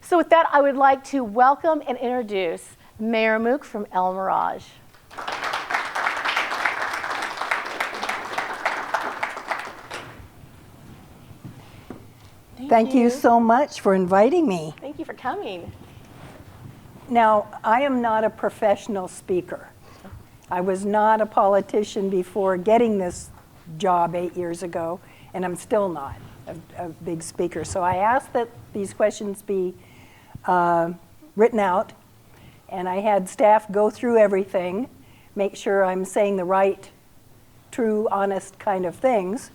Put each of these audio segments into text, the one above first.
So with that, I would like to welcome and introduce Mayor Mook from El Mirage. Thank you so much for inviting me. Thank you for coming. Now, I am not a professional speaker. I was not a politician before getting this job 8 years ago, and I'm still not a big speaker. So I asked that these questions be written out, and I had staff go through everything, make sure I'm saying the right, true, honest kind of things.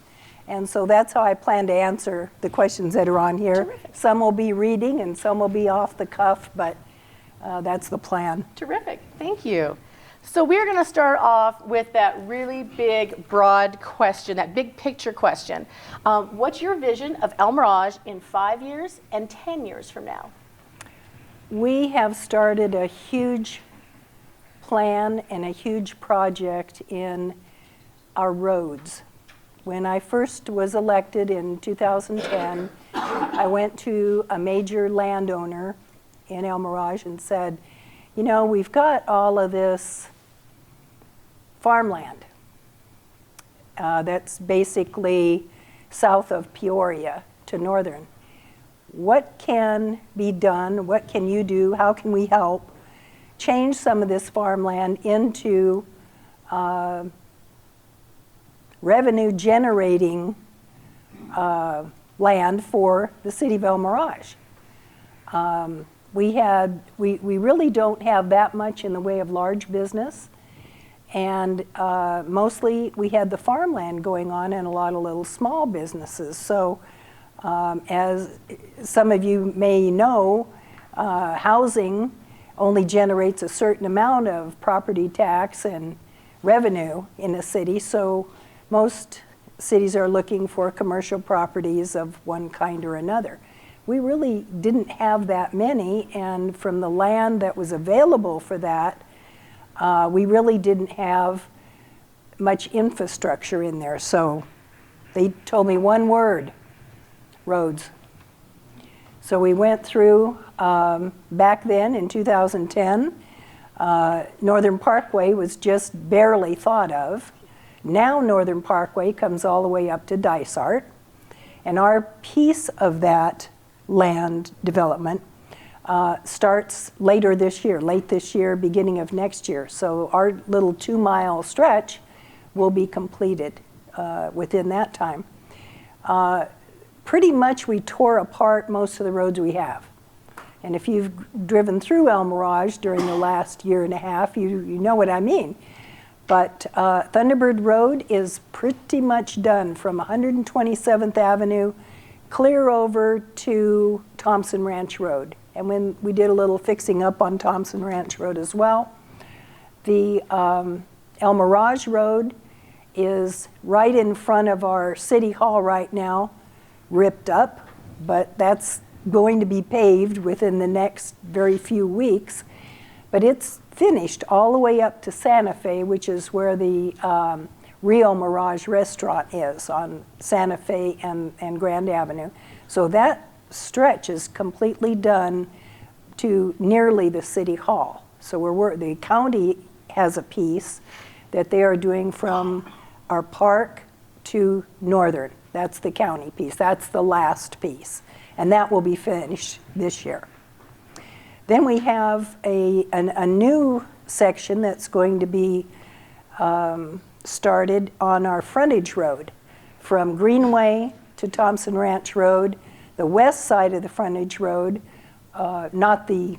And so that's how I plan to answer the questions that are on here. Terrific. Some will be reading and some will be off the cuff, but that's the plan. Terrific, thank you. So we're gonna start off with that really big, broad question, that big picture question. What's your vision of El Mirage in 5 years and 10 years from now? We have started a huge plan and a huge project in our roads. When I first was elected in 2010, I went to a major landowner in El Mirage and said, you know, we've got all of this farmland that's basically south of Peoria to northern. What can be done? What can you do? How can we help change some of this farmland into revenue generating land for the City of El Mirage? We really don't have that much in the way of large business, and mostly we had the farmland going on and a lot of little small businesses. So as some of you may know, housing only generates a certain amount of property tax and revenue in a city, so most cities are looking for commercial properties of one kind or another. We really didn't have that many, and from the land that was available for that, we really didn't have much infrastructure in there. So they told me one word: roads. So we went through, back then in 2010, Northern Parkway was just barely thought of. Now Northern Parkway comes all the way up to Dysart, and our piece of that land development starts later this year, late this year, beginning of next year. So our little 2-mile stretch will be completed within that time. Pretty much we tore apart most of the roads we have. And if you've driven through El Mirage during the last year and a half, you know what I mean. But Thunderbird Road is pretty much done from 127th Avenue clear over to Thompson Ranch Road. And when we did a little fixing up on Thompson Ranch Road as well. The El Mirage Road is right in front of our City Hall right now, ripped up, but that's going to be paved within the next very few weeks. But it's finished all the way up to Santa Fe, which is where the Rio Mirage restaurant is on Santa Fe and Grand Avenue. So that stretch is completely done to nearly the City Hall. So the county has a piece that they are doing from our park to Northern. That's the county piece. That's the last piece. And that will be finished this year. Then we have a new section that's going to be started on our frontage road from Greenway to Thompson Ranch Road. The west side of the frontage road, not the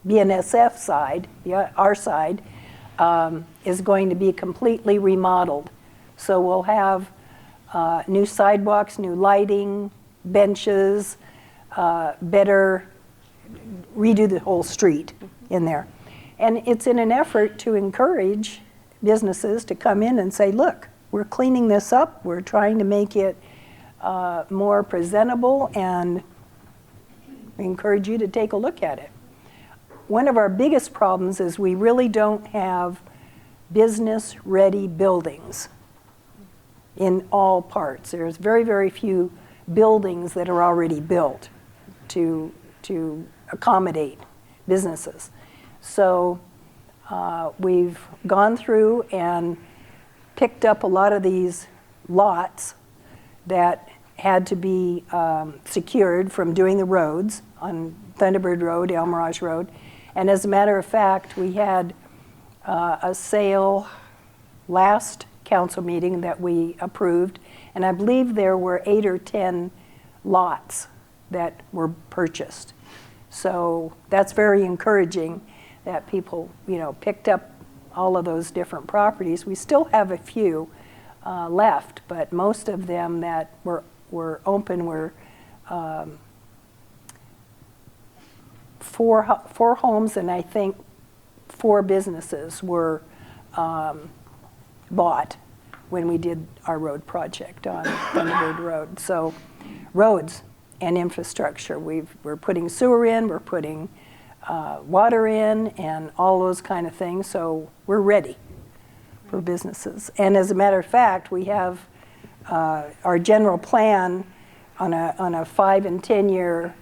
BNSF side, our side, is going to be completely remodeled. So we'll have new sidewalks, new lighting, benches, better redo the whole street in there. And it's in an effort to encourage businesses to come in and say, look, we're cleaning this up, we're trying to make it more presentable, and we encourage you to take a look at it. One of our biggest problems is we really don't have business-ready buildings in all parts. There's very, very few buildings that are already built to to accommodate businesses. So we've gone through and picked up a lot of these lots that had to be secured from doing the roads on Thunderbird Road, El Mirage Road. And as a matter of fact, we had a sale last council meeting that we approved, and I believe there were 8 or 10 lots that were purchased. So that's very encouraging that people, picked up all of those different properties. We still have a few left, but most of them that were open were four homes, and I think 4 businesses were bought when we did our road project on Thunderbird Road. So roads and infrastructure. We're putting sewer in, we're putting water in, and all those kind of things. So we're ready for businesses. And as a matter of fact, we have our general plan on a 5 and 10 year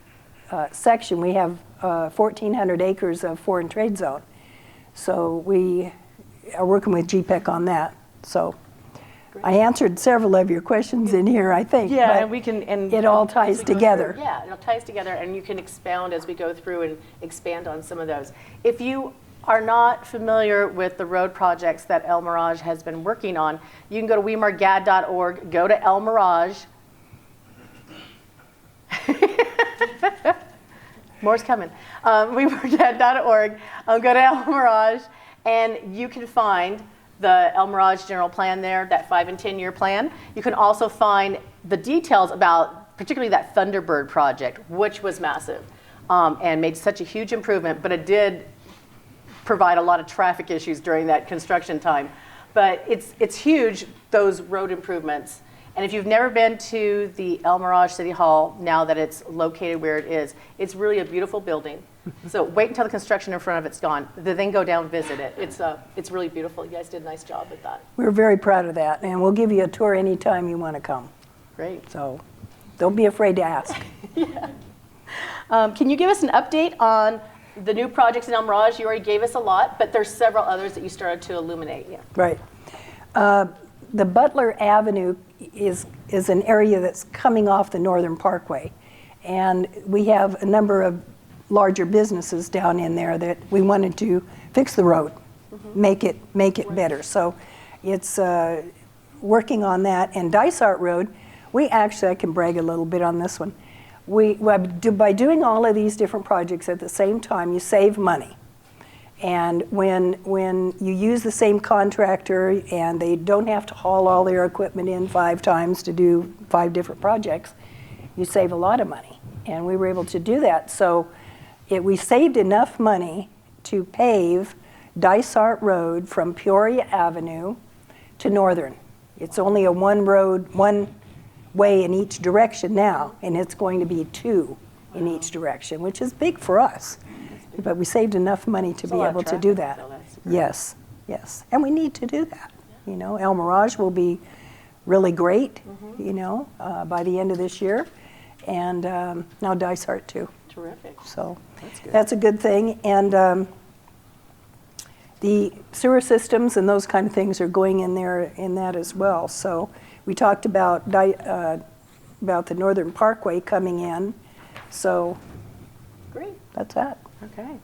section. We have 1,400 acres of foreign trade zone. So we are working with GPEC on that. So I answered several of your questions in here, I think. Yeah, and we can, and it all ties together. Yeah, it all ties together, and you can expound as we go through and expand on some of those. If you are not familiar with the road projects that El Mirage has been working on, you can go to wemargad.org, go to El Mirage. More's coming. wemargad.org, go to El Mirage, and you can find the El Mirage general plan there, that 5 and 10 year plan. You can also find the details about particularly that Thunderbird project, which was massive and made such a huge improvement, but it did provide a lot of traffic issues during that construction time. But it's huge, those road improvements. And if you've never been to the El Mirage City Hall, now that it's located where it is, it's really a beautiful building. So wait until the construction in front of it's gone, then go down and visit it. It's really beautiful. You guys did a nice job with that. We're very proud of that, and we'll give you a tour anytime you want to come. Great. So don't be afraid to ask. Yeah. Can you give us an update on the new projects in El Mirage? You already gave us a lot, but there's several others that you started to illuminate. Yeah. Right. The Butler Avenue is an area that's coming off the Northern Parkway, and we have a number of larger businesses down in there that we wanted to fix the road, make it better. So it's working on that. And Dysart Road, I can brag a little bit on this one. By doing all of these different projects at the same time, you save money. And when you use the same contractor and they don't have to haul all their equipment in 5 times to do 5 different projects, you save a lot of money. And we were able to do that. So we saved enough money to pave Dysart Road from Peoria Avenue to Northern. It's only a one way in each direction now, and it's going to be 2 in each direction, which is big for us. But we saved enough money to be able to do that. Yes, yes. And we need to do that. El Mirage will be really great, by the end of this year. And now Dysart too. Terrific. So that's a good thing. And the sewer systems and those kind of things are going in there in that as well. So we talked about the Northern Parkway coming in. So great. That's that. Okay.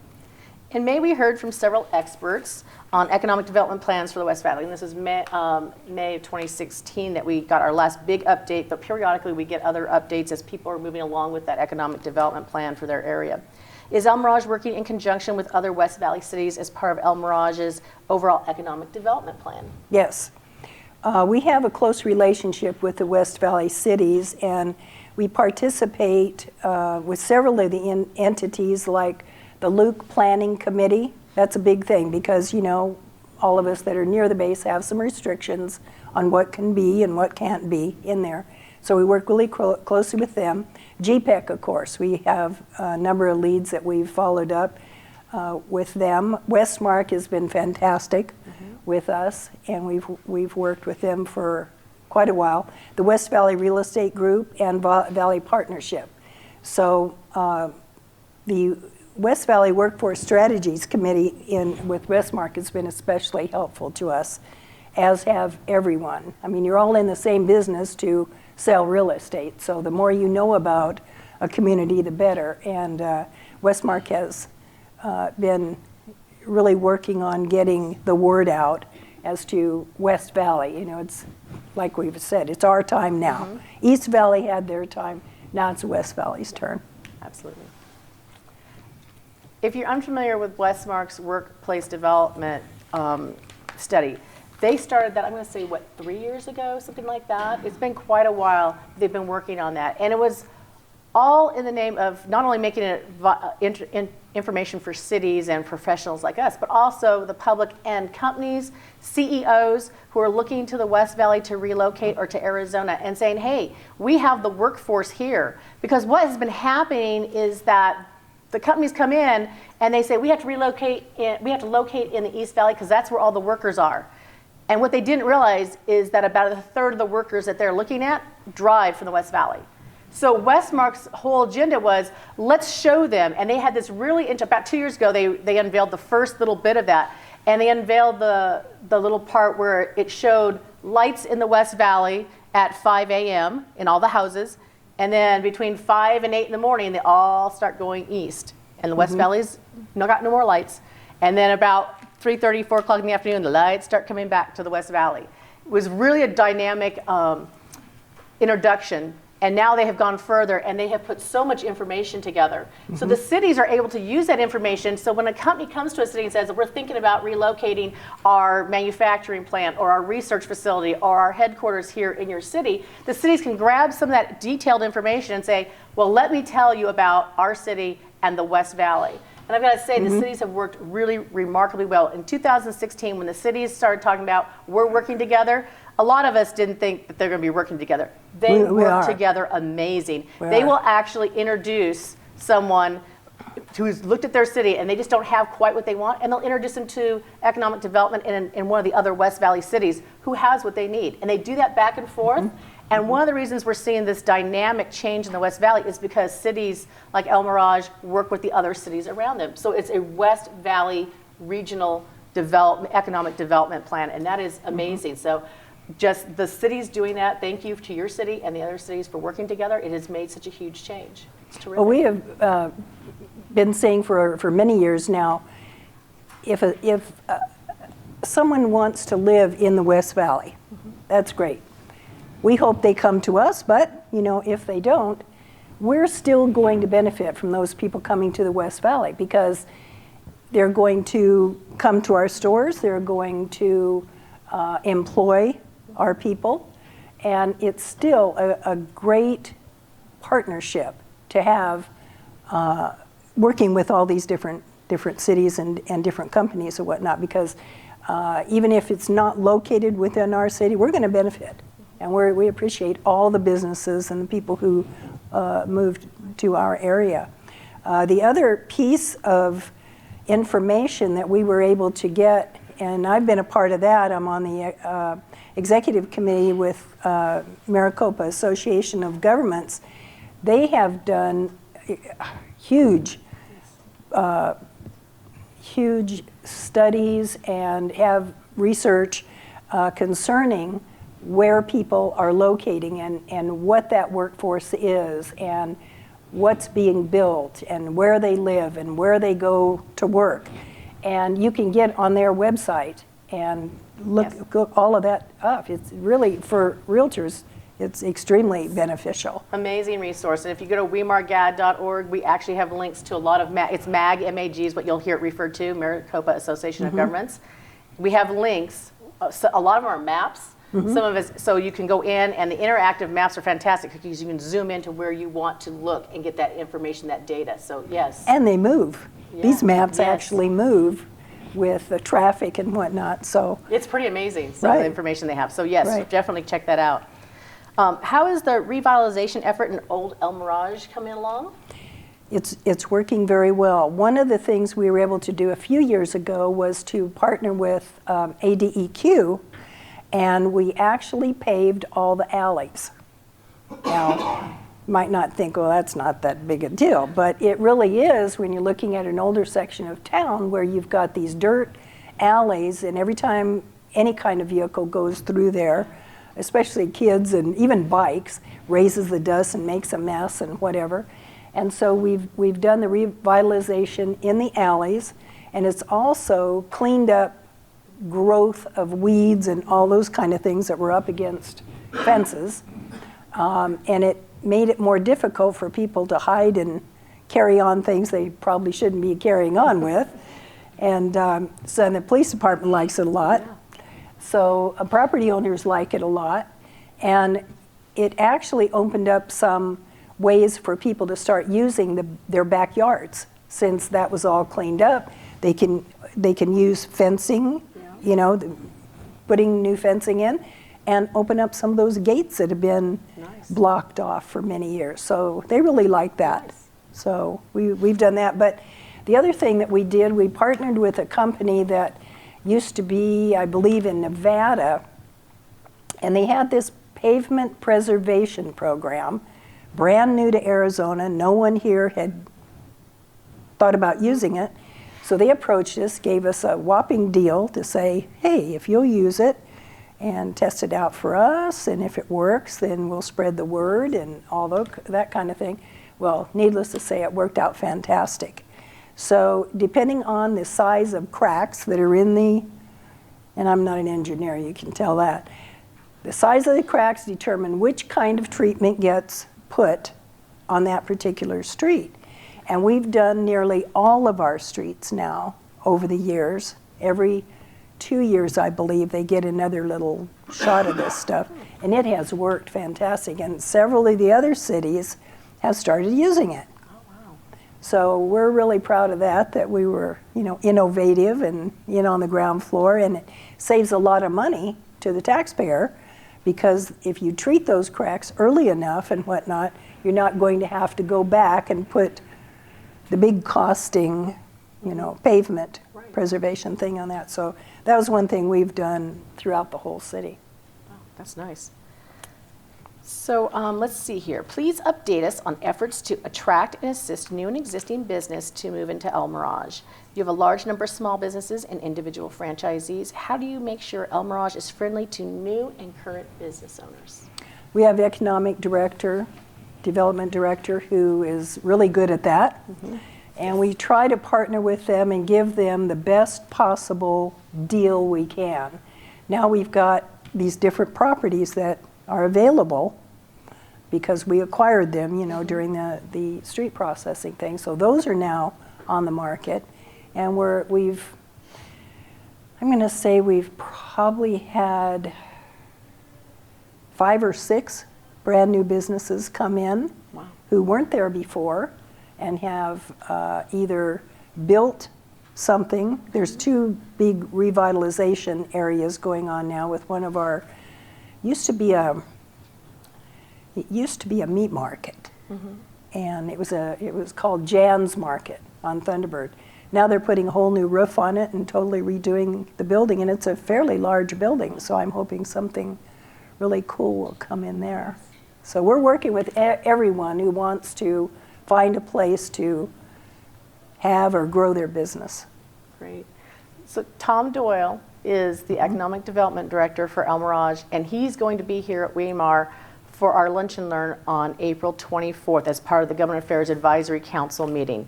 In May, we heard from several experts on economic development plans for the West Valley. And this is May of 2016 that we got our last big update, but periodically we get other updates as people are moving along with that economic development plan for their area. Is El Mirage working in conjunction with other West Valley cities as part of El Mirage's overall economic development plan? Yes. We have a close relationship with the West Valley cities, and we participate with several of the entities like the Luke Planning Committee. That's a big thing because, all of us that are near the base have some restrictions on what can be and what can't be in there. So we work really closely with them. GPEC, of course, we have a number of leads that we've followed up with them. Westmark has been fantastic with us, and we've worked with them for quite a while. The West Valley Real Estate Group and Valley Partnership. So the West Valley Workforce Strategies Committee with Westmark has been especially helpful to us, as have everyone. I mean, you're all in the same business to sell real estate, so the more you know about a community, the better. And Westmark has been really working on getting the word out as to West Valley. You know, it's like we've said, it's our time now. East Valley had their time, now it's West Valley's turn. Absolutely. If you're unfamiliar with Westmark's workplace development study, they started that, I'm going to say, what, 3 years ago, something like that? It's been quite a while they've been working on that. And it was all in the name of not only making it information for cities and professionals like us, but also the public and companies, CEOs who are looking to the West Valley to relocate or to Arizona and saying, hey, we have the workforce here. Because what has been happening is that the companies come in and they say, we have to locate in the East Valley because that's where all the workers are. And what they didn't realize is that about a third of the workers that they're looking at drive from the West Valley. So Westmark's whole agenda was, let's show them. And they had this really, about 2 years ago, they unveiled the first little bit of that. And they unveiled the little part where it showed lights in the West Valley at 5 a.m. in all the houses. And then between 5 and 8 in the morning, they all start going east. And the West Valley's got no more lights. And then about 3:30, 4 o'clock in the afternoon, the lights start coming back to the West Valley. It was really a dynamic introduction. And now they have gone further, and they have put so much information together. So the cities are able to use that information. So when a company comes to a city and says, we're thinking about relocating our manufacturing plant or our research facility or our headquarters here in your city, the cities can grab some of that detailed information and say, well, let me tell you about our city and the West Valley. And I've got to say, the cities have worked really remarkably well. In 2016, when the cities started talking about we're working together, a lot of us didn't think that they're going to be working together. They work together amazing. They will actually introduce someone who's looked at their city and they just don't have quite what they want, and they'll introduce them to economic development in one of the other West Valley cities who has what they need. And they do that back and forth. And one of the reasons we're seeing this dynamic change in the West Valley is because cities like El Mirage work with the other cities around them. So it's a West Valley regional economic development plan, and that is amazing. So just the cities doing that, thank you to your city and the other cities for working together. It has made such a huge change. It's terrific. Well, we have been saying for many years now, if someone wants to live in the West Valley, that's great. We hope they come to us, but if they don't, we're still going to benefit from those people coming to the West Valley because they're going to come to our stores, they're going to employ our people, and it's still a great partnership to have working with all these different cities and different companies and whatnot, because even if it's not located within our city, we're going to benefit. And we appreciate all the businesses and the people who moved to our area. The other piece of information that we were able to get, and I've been a part of that, I'm on the executive committee with Maricopa Association of Governments. They have done huge studies and have research concerning where people are locating and what that workforce is and what's being built and where they live and where they go to work. And you can get on their website and look all of that up. It's really, for realtors, it's extremely beneficial. Amazing resource. And if you go to wemargad.org, we actually have links to a lot of, it's MAG, M-A-G is what you'll hear it referred to, Maricopa Association of Governments. We have links. So a lot of them are maps. Some of it, so you can go in, and the interactive maps are fantastic because you can zoom into where you want to look and get that information, that data. So yes. And they move. Yeah. These maps actually move with the traffic and whatnot. So it's pretty amazing, some of the information they have. So yes, definitely check that out. How is the revitalization effort in Old El Mirage coming along? It's working very well. One of the things we were able to do a few years ago was to partner with ADEQ, and we actually paved all the alleys. Now, might not think, well, that's not that big a deal, but it really is when you're looking at an older section of town where you've got these dirt alleys, and every time any kind of vehicle goes through there, especially kids and even bikes, raises the dust and makes a mess and whatever. And so we've done the revitalization in the alleys, and it's also cleaned up growth of weeds and all those kind of things that were up against fences. And it made it more difficult for people to hide and carry on things they probably shouldn't be carrying on with. And so the police department likes it a lot. Yeah. So property owners like it a lot. And it actually opened up some ways for people to start using their backyards. Since that was all cleaned up, they can use fencing, you know, putting new fencing in, and open up some of those gates that have been blocked off for many years. So they really like that. Nice. So we've done that. But the other thing that we did, we partnered with a company that used to be, I believe, in Nevada, and they had this pavement preservation program, brand new to Arizona. No one here had thought about using it. So they approached us, gave us a whopping deal to say, hey, if you'll use it and test it out for us, and if it works, then we'll spread the word and all that kind of thing. Well, needless to say, it worked out fantastic. So depending on the size of cracks that are in and I'm not an engineer, you can tell that, the size of the cracks determine which kind of treatment gets put on that particular street. And we've done nearly all of our streets now over the years. Every 2 years, I believe, they get another little shot of this stuff. And it has worked fantastic. And several of the other cities have started using it. Oh, wow. So we're really proud of that we were, you know, innovative and, you know, on the ground floor. And it saves a lot of money to the taxpayer, because if you treat those cracks early enough and whatnot, you're not going to have to go back and put the big costing, you know, pavement preservation thing on that. So that was one thing we've done throughout the whole city. Oh, that's nice. So let's see here. Please update us on efforts to attract and assist new and existing business to move into El Mirage. You have a large number of small businesses and individual franchisees. How do you make sure El Mirage is friendly to new and current business owners? We have economic director, development director, who is really good at that. Mm-hmm. And we try to partner with them and give them the best possible deal we can. Now we've got these different properties that are available because we acquired them, you know, during the street processing thing. So those are now on the market. And I'm going to say we've probably had 5 or 6 brand new businesses come in. Wow. Who weren't there before and have either built something. There's 2 big revitalization areas going on now with one of our, it used to be a meat market. Mm-hmm. And it was called Jan's Market on Thunderbird. Now they're putting a whole new roof on it and totally redoing the building, and it's a fairly large building, so I'm hoping something really cool will come in there. So we're working with everyone who wants to find a place to have or grow their business. Great. So Tom Doyle is the Economic Development Director for El Mirage, and he's going to be here at WeMAR for our Lunch and Learn on April 24th as part of the Government Affairs Advisory Council meeting.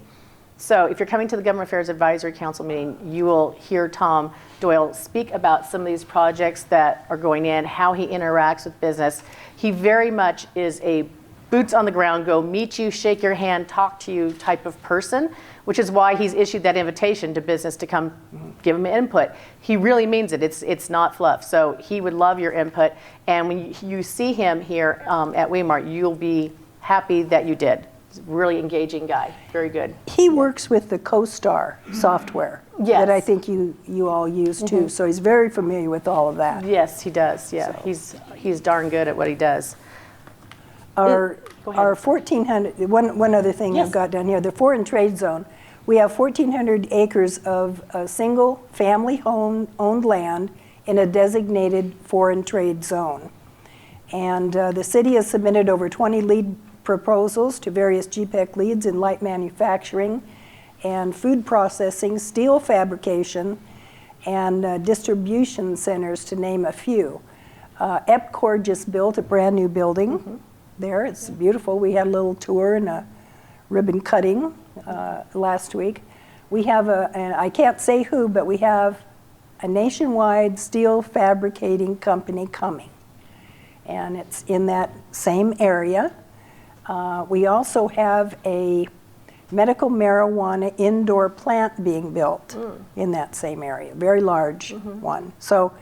So if you're coming to the Government Affairs Advisory Council meeting, you will hear Tom Doyle speak about some of these projects that are going in, how he interacts with business. He very much is a boots on the ground, go meet you, shake your hand, talk to you type of person, which is why he's issued that invitation to business to come give him input. He really means it. It's not fluff. So he would love your input. And when you see him here at WeMAR, you'll be happy that you did. He's a really engaging guy. Very good. He works with the CoStar software that I think you all use too. Mm-hmm. So he's very familiar with all of that. Yes, he does. Yeah, so. He's darn good at what he does. Our 1,400, one other thing I've got down here, the foreign trade zone. We have 1,400 acres of single family owned land in a designated foreign trade zone. And the city has submitted over 20 lead proposals to various GPEC leads in light manufacturing and food processing, steel fabrication, and distribution centers, to name a few. EPCOR just built a brand new building there. It's beautiful. We had a little tour and a ribbon cutting last week. We have and I can't say who, but we have a nationwide steel fabricating company coming. And it's in that same area. We also have a medical marijuana indoor plant being built in that same area, very large one. So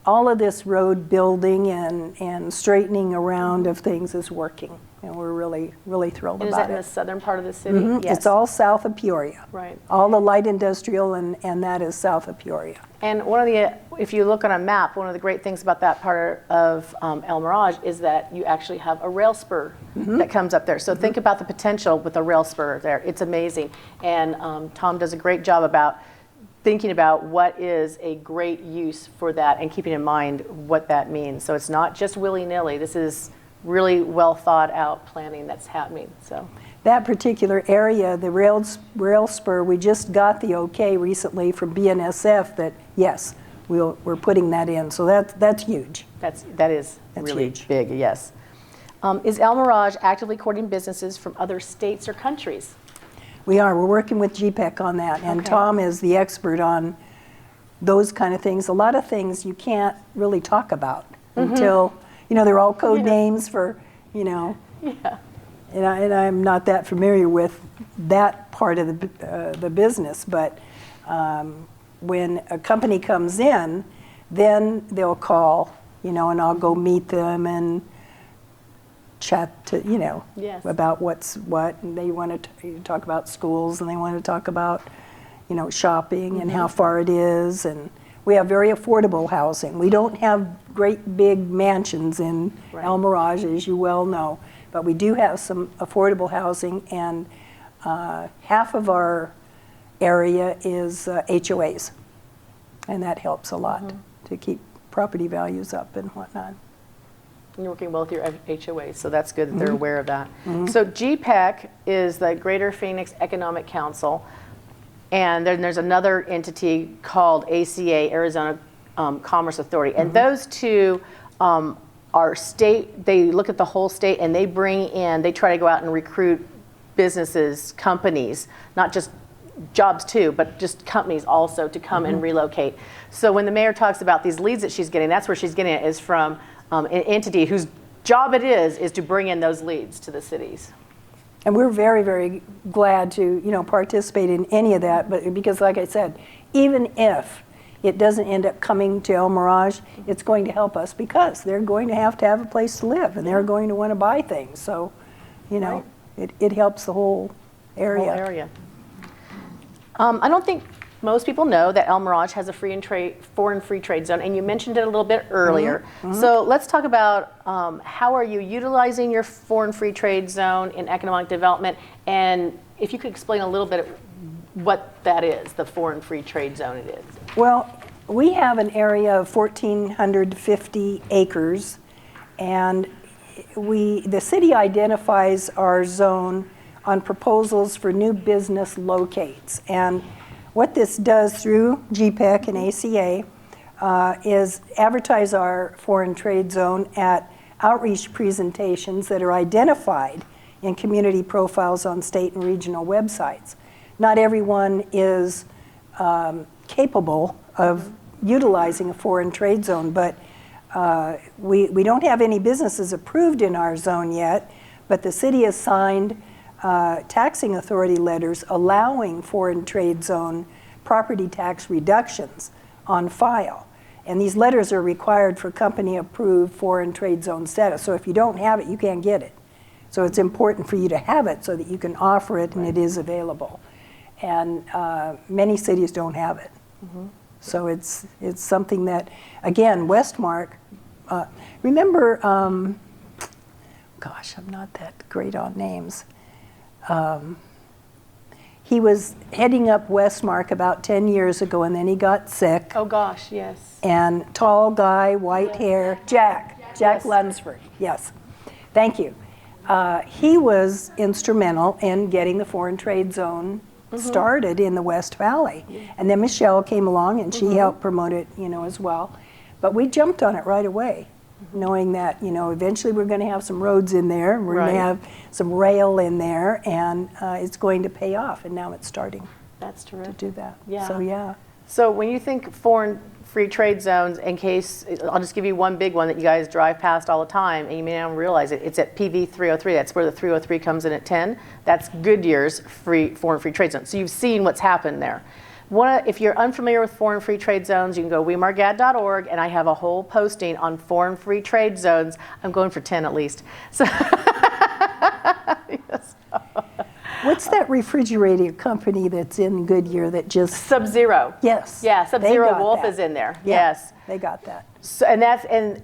all of this road building and straightening around of things is working, and we're really, really thrilled And about it. is that in the southern part of the city? Yes. It's all south of Peoria. Right. All the light industrial, and that is south of Peoria. And one of the, if you look on a map, one of the great things about that part of El Mirage is that you actually have a rail spur that comes up there. So think about the potential with a rail spur there. It's amazing. And Tom does a great job about thinking about what is a great use for that and keeping in mind what that means. So it's not just willy-nilly. This is really well thought out planning that's happening. So That particular area, the rail spur, we just got the okay recently from BNSF that yes, we're putting that in. So that's huge. that is really huge. big, yes. Is El Mirage actively courting businesses from other states or countries? We are. We're working with GPEC on that, and Okay. Tom is the expert on those kind of things. A lot of things you can't really talk about until, they're all code names for, Yeah. and I'm not that familiar with that part of the business, but when a company comes in, then they'll call, and I'll go meet them and chat to, Yes. about what's what, and they want to talk about schools, and they want to talk about, shopping and how far it is, and we have very affordable housing. We don't have great big mansions in Right. El Mirage, as you well know, but we do have some affordable housing, and half of our area is HOAs, and that helps a lot to keep property values up and whatnot. You're working well with your HOA, so that's good that they're aware of that. So GPEC is the Greater Phoenix Economic Council, and then there's another entity called ACA, Arizona Commerce Authority, and those two are state. They look at the whole state, and they try to go out and recruit businesses, companies, not just jobs too, but just companies also to come and relocate. So when the mayor talks about these leads that she's getting, that's where she's getting it, is from an entity whose job it is to bring in those leads to the cities. And we're very, very glad to, participate in any of that, but because like I said, even if it doesn't end up coming to El Mirage, it's going to help us because they're going to have a place to live, and they're going to want to buy things. So, Right. it helps the whole area. Whole area. I don't think most people know that El Mirage has a foreign free trade zone, and you mentioned it a little bit earlier. So let's talk about how are you utilizing your foreign free trade zone in economic development, and if you could explain a little bit what that is, the foreign free trade zone it is. Well, we have an area of 1,450 acres, and the city identifies our zone on proposals for new business locates. And what this does through GPEC and ACA is advertise our foreign trade zone at outreach presentations that are identified in community profiles on state and regional websites. Not everyone is capable of utilizing a foreign trade zone, but we don't have any businesses approved in our zone yet, but the city has signed taxing authority letters allowing foreign trade zone property tax reductions on file. And these letters are required for company-approved foreign trade zone status. So if you don't have it, you can't get it. So it's important for you to have it so that you can offer it and it is available. And many cities don't have it. So it's something that, again, Westmark, remember, gosh, I'm not that great on names. He was heading up Westmark about 10 years ago, and then he got sick. Oh gosh, yes. And tall guy, white hair, Jack Yes. Lunsford, yes. Thank you. He was instrumental in getting the foreign trade zone started in the West Valley. And then Michelle came along and she helped promote it, as well. But we jumped on it right away, knowing that, eventually we're going to have some roads in there, we're going to have some rail in there, and it's going to pay off. And now it's starting to do that. Yeah. So, yeah. So when you think foreign free trade zones, in case, I'll just give you one big one that you guys drive past all the time, and you may not realize it. It's at PV 303. That's where the 303 comes in at 10. That's Goodyear's foreign free trade zone. So you've seen what's happened there. If you're unfamiliar with foreign free trade zones, you can go wemargad.org, and I have a whole posting on foreign free trade zones. I'm going for 10 at least. So yes. What's that refrigerator company that's in Goodyear that just... Sub-Zero. Yes. Yeah, Sub-Zero Wolf is in there. Yeah, yes. They got that. So, and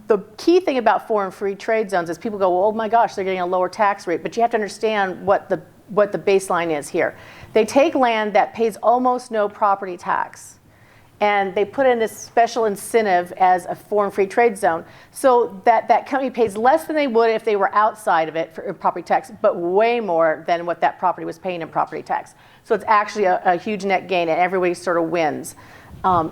the key thing about foreign free trade zones is people go, well, oh my gosh, they're getting a lower tax rate. But you have to understand what the baseline is here. They take land that pays almost no property tax, and they put in this special incentive as a foreign free trade zone, so that company pays less than they would if they were outside of it for property tax, but way more than what that property was paying in property tax. So it's actually a huge net gain, and everybody sort of wins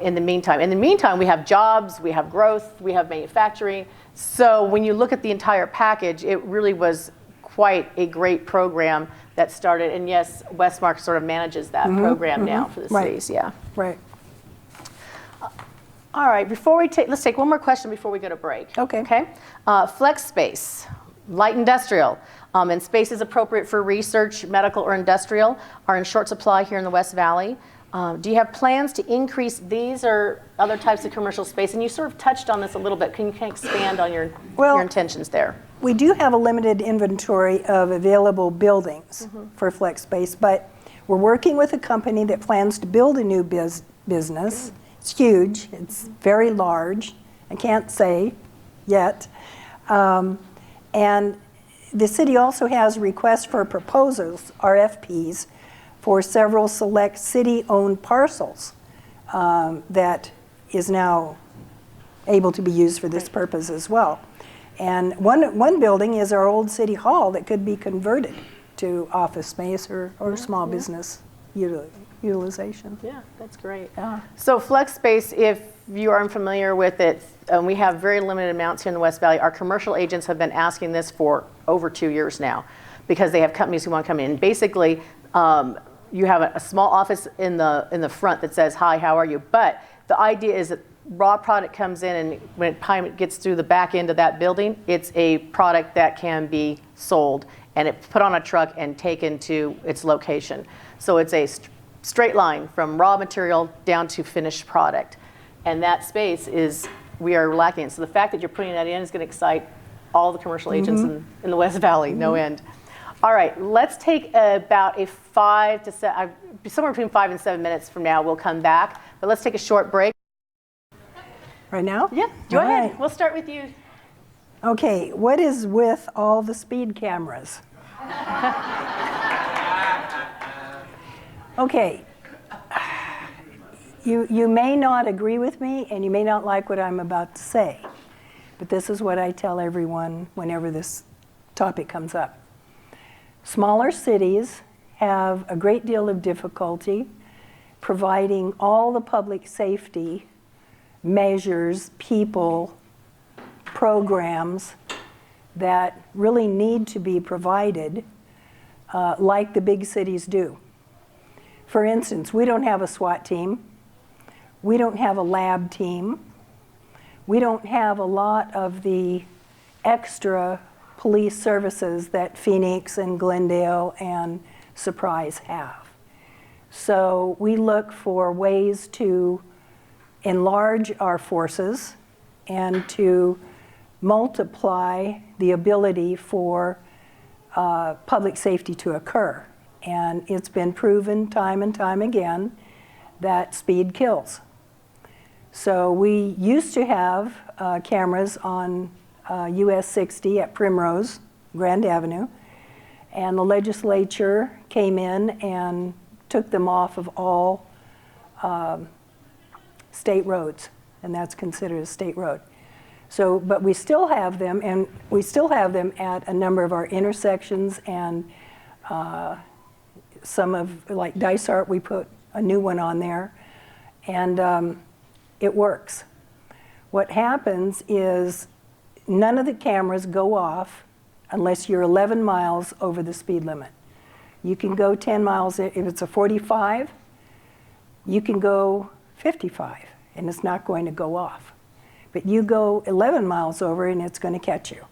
in the meantime. In the meantime, we have jobs, we have growth, we have manufacturing. So when you look at the entire package, it really was quite a great program that started. And yes, Westmark sort of manages that program now for the cities. Yeah. Right. All right, let's take one more question before we go to break. Okay. Flex space, light industrial, and spaces appropriate for research, medical, or industrial are in short supply here in the West Valley. Do you have plans to increase these or other types of commercial space? And you sort of touched on this a little bit. Can you expand on your intentions there? We do have a limited inventory of available buildings for flex space, but we're working with a company that plans to build a new business. It's huge. It's very large. I can't say yet. And the city also has requests for proposals, RFPs, for several select city-owned parcels that is now able to be used for this purpose as well. And one building is our old city hall that could be converted to office space or small business utilization. Yeah, that's great. Yeah. So flex space, if you are unfamiliar with it, we have very limited amounts here in the West Valley. Our commercial agents have been asking this for over 2 years now because they have companies who want to come in. Basically, you have a small office in the front that says, hi, how are you? But the idea is that raw product comes in, and when it gets through the back end of that building, it's a product that can be sold, and it's put on a truck and taken to its location. So it's a straight line from raw material down to finished product. And that space we are lacking. So the fact that you're putting that in is going to excite all the commercial agents in the West Valley, no end. All right, let's take about somewhere between 5 and 7 minutes from now, we'll come back. But let's take a short break. Right now? Yeah, go ahead. We'll start with you. Okay, what is with all the speed cameras? Okay, you may not agree with me, and you may not like what I'm about to say, but this is what I tell everyone whenever this topic comes up. Smaller cities have a great deal of difficulty providing all the public safety measures, people, programs that really need to be provided like the big cities do. For instance, we don't have a SWAT team. We don't have a lab team. We don't have a lot of the extra police services that Phoenix and Glendale and Surprise have. So we look for ways to enlarge our forces and to multiply the ability for public safety to occur. And it's been proven time and time again that speed kills. So we used to have cameras on US 60 at Primrose, Grand Avenue, and the legislature came in and took them off of all state roads, and that's considered a state road. So, but we still have them, and we still have them at a number of our intersections, and some of, like Dysart, we put a new one on there, and it works. What happens is none of the cameras go off unless you're 11 miles over the speed limit. You can go 10 miles, if it's a 45, you can go 55, and it's not going to go off. But you go 11 miles over and it's going to catch you.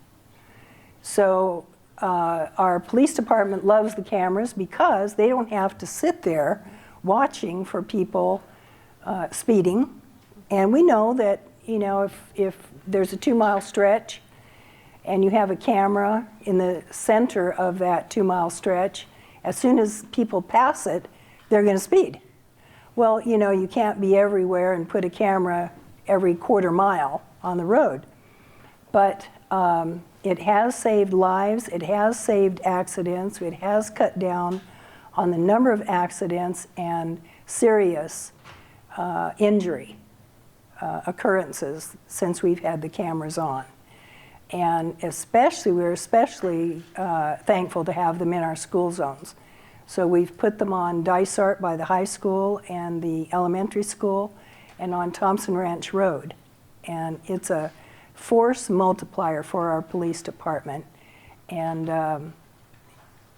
So our police department loves the cameras because they don't have to sit there watching for people speeding. And we know that, you know, if there's a 2-mile stretch and you have a camera in the center of that 2-mile stretch, as soon as people pass it, they're going to speed. Well, you know, you can't be everywhere and put a camera every quarter mile on the road. But it has saved lives, it has saved accidents, it has cut down on the number of accidents and serious injury occurrences since we've had the cameras on. And we're especially thankful to have them in our school zones. So we've put them on Dysart by the high school and the elementary school, and on Thompson Ranch Road. And it's a force multiplier for our police department. And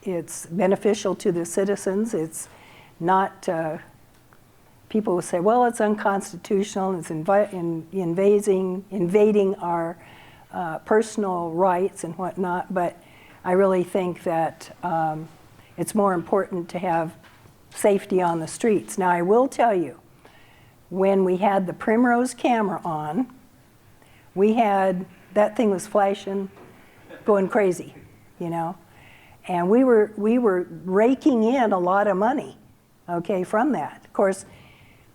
it's beneficial to the citizens. It's not, people will say, well, it's unconstitutional, it's invading our personal rights and whatnot, but I really think that it's more important to have safety on the streets. Now, I will tell you, when we had the Primrose camera on, that thing was flashing, going crazy, you know? And we were raking in a lot of money, okay, from that. Of course,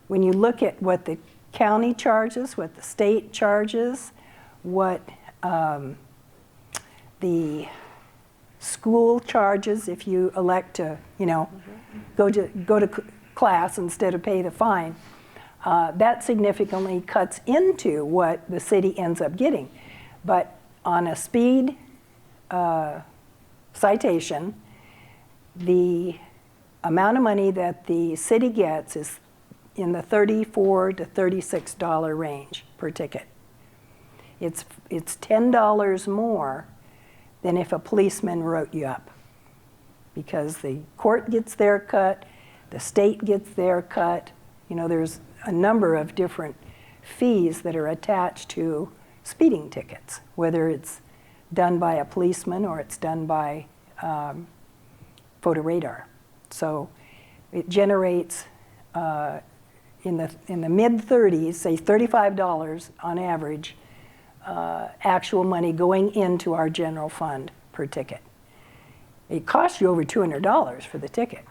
when you look at what the county charges, what the state charges, what the school charges if you elect to, you know, go to class instead of pay the fine, that significantly cuts into what the city ends up getting. But on a speed citation, the amount of money that the city gets is in the $34 to $36 range per ticket. It's $10 more than if a policeman wrote you up, because the court gets their cut, the state gets their cut. You know, there's a number of different fees that are attached to speeding tickets, whether it's done by a policeman or it's done by photo radar. So it generates in the mid-30s, say $35 on average, actual money going into our general fund per ticket. It costs you over $200 for the ticket,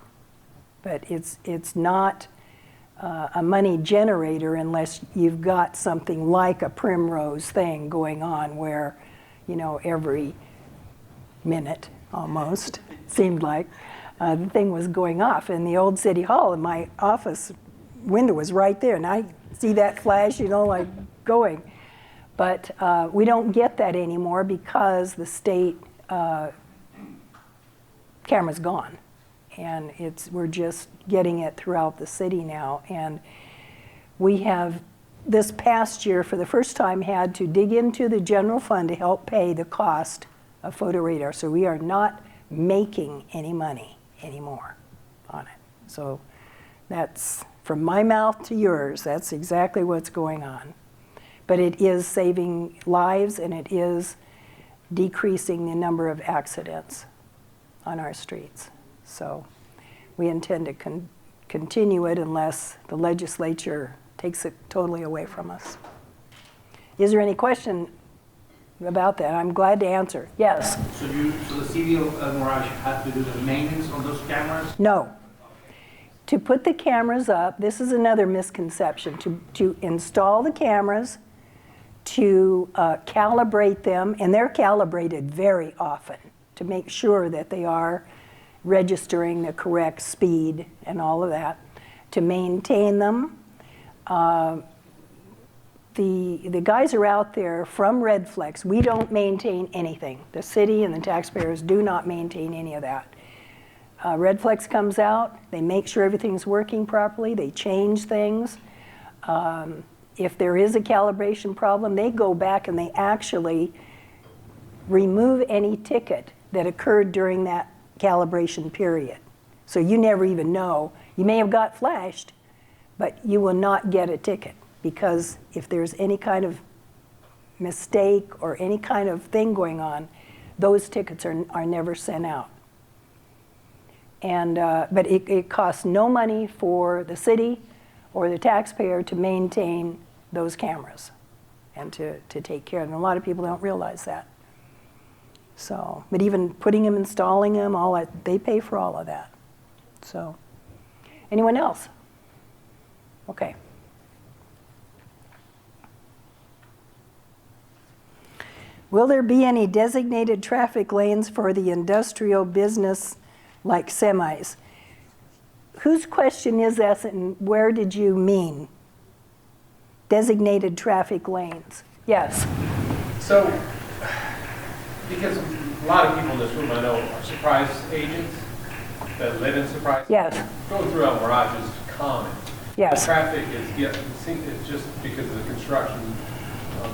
but it's not a money generator unless you've got something like a Primrose thing going on where, you know, every minute almost seemed like the thing was going off. In the old city hall, in my office window was right there, and I see that flash, you know, like going. But we don't get that anymore because the state camera's gone. And we're just getting it throughout the city now. And we have, this past year, for the first time, had to dig into the general fund to help pay the cost of photo radar. So we are not making any money anymore on it. So that's, from my mouth to yours, that's exactly what's going on. But it is saving lives, and it is decreasing the number of accidents on our streets. So we intend to continue it unless the legislature takes it totally away from us. Is there any question about that? I'm glad to answer. Yes? So the City of El Mirage had to do the maintenance on those cameras? No. To put the cameras up, this is another misconception, to install the cameras, to calibrate them, and they're calibrated very often to make sure that they are registering the correct speed and all of that, to maintain them. the guys are out there from Redflex. We don't maintain anything. The city and the taxpayers do not maintain any of that. Redflex comes out, they make sure everything's working properly, they change things. If there is a calibration problem, they go back and they actually remove any ticket that occurred during that calibration period. So you never even know. You may have got flashed, but you will not get a ticket, because if there's any kind of mistake or any kind of thing going on, those tickets are never sent out. And, but it costs no money for the city or the taxpayer to maintain those cameras and to take care of them. A lot of people don't realize that. So, but even putting them, installing them, all that, they pay for all of that. So, anyone else? Okay. Will there be any designated traffic lanes for the industrial business like semis? Whose question is that, and where did you mean? Designated traffic lanes. Yes. So, because a lot of people in this room I know are surprise agents that live in surprise. Yes. Going through El Mirage is common. Yes. The traffic it's just because of the construction,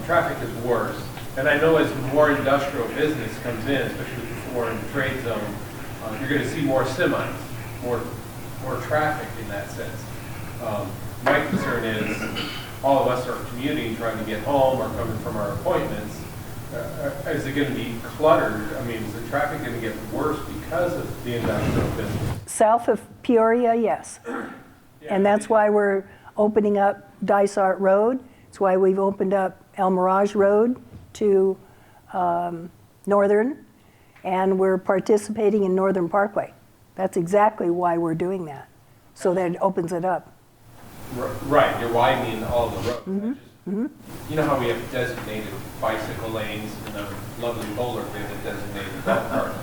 traffic is worse. And I know as more industrial business comes in, especially before in the trade zone, you're going to see more semis, more traffic in that sense. My concern is all of us are commuting, trying to get home or coming from our appointments. Is it going to be cluttered? I mean, is the traffic going to get worse because of the industrial business? South of Peoria, yes. Yeah, And that's why we're opening up Dysart Road. It's why we've opened up El Mirage Road to Northern, and we're participating in Northern Parkway. That's exactly why we're doing that, so that it opens it up. Right, you're widening all the roads. Mm-hmm. Mm-hmm. You know how we have designated bicycle lanes in the lovely Bowler, we have a designated golf cart.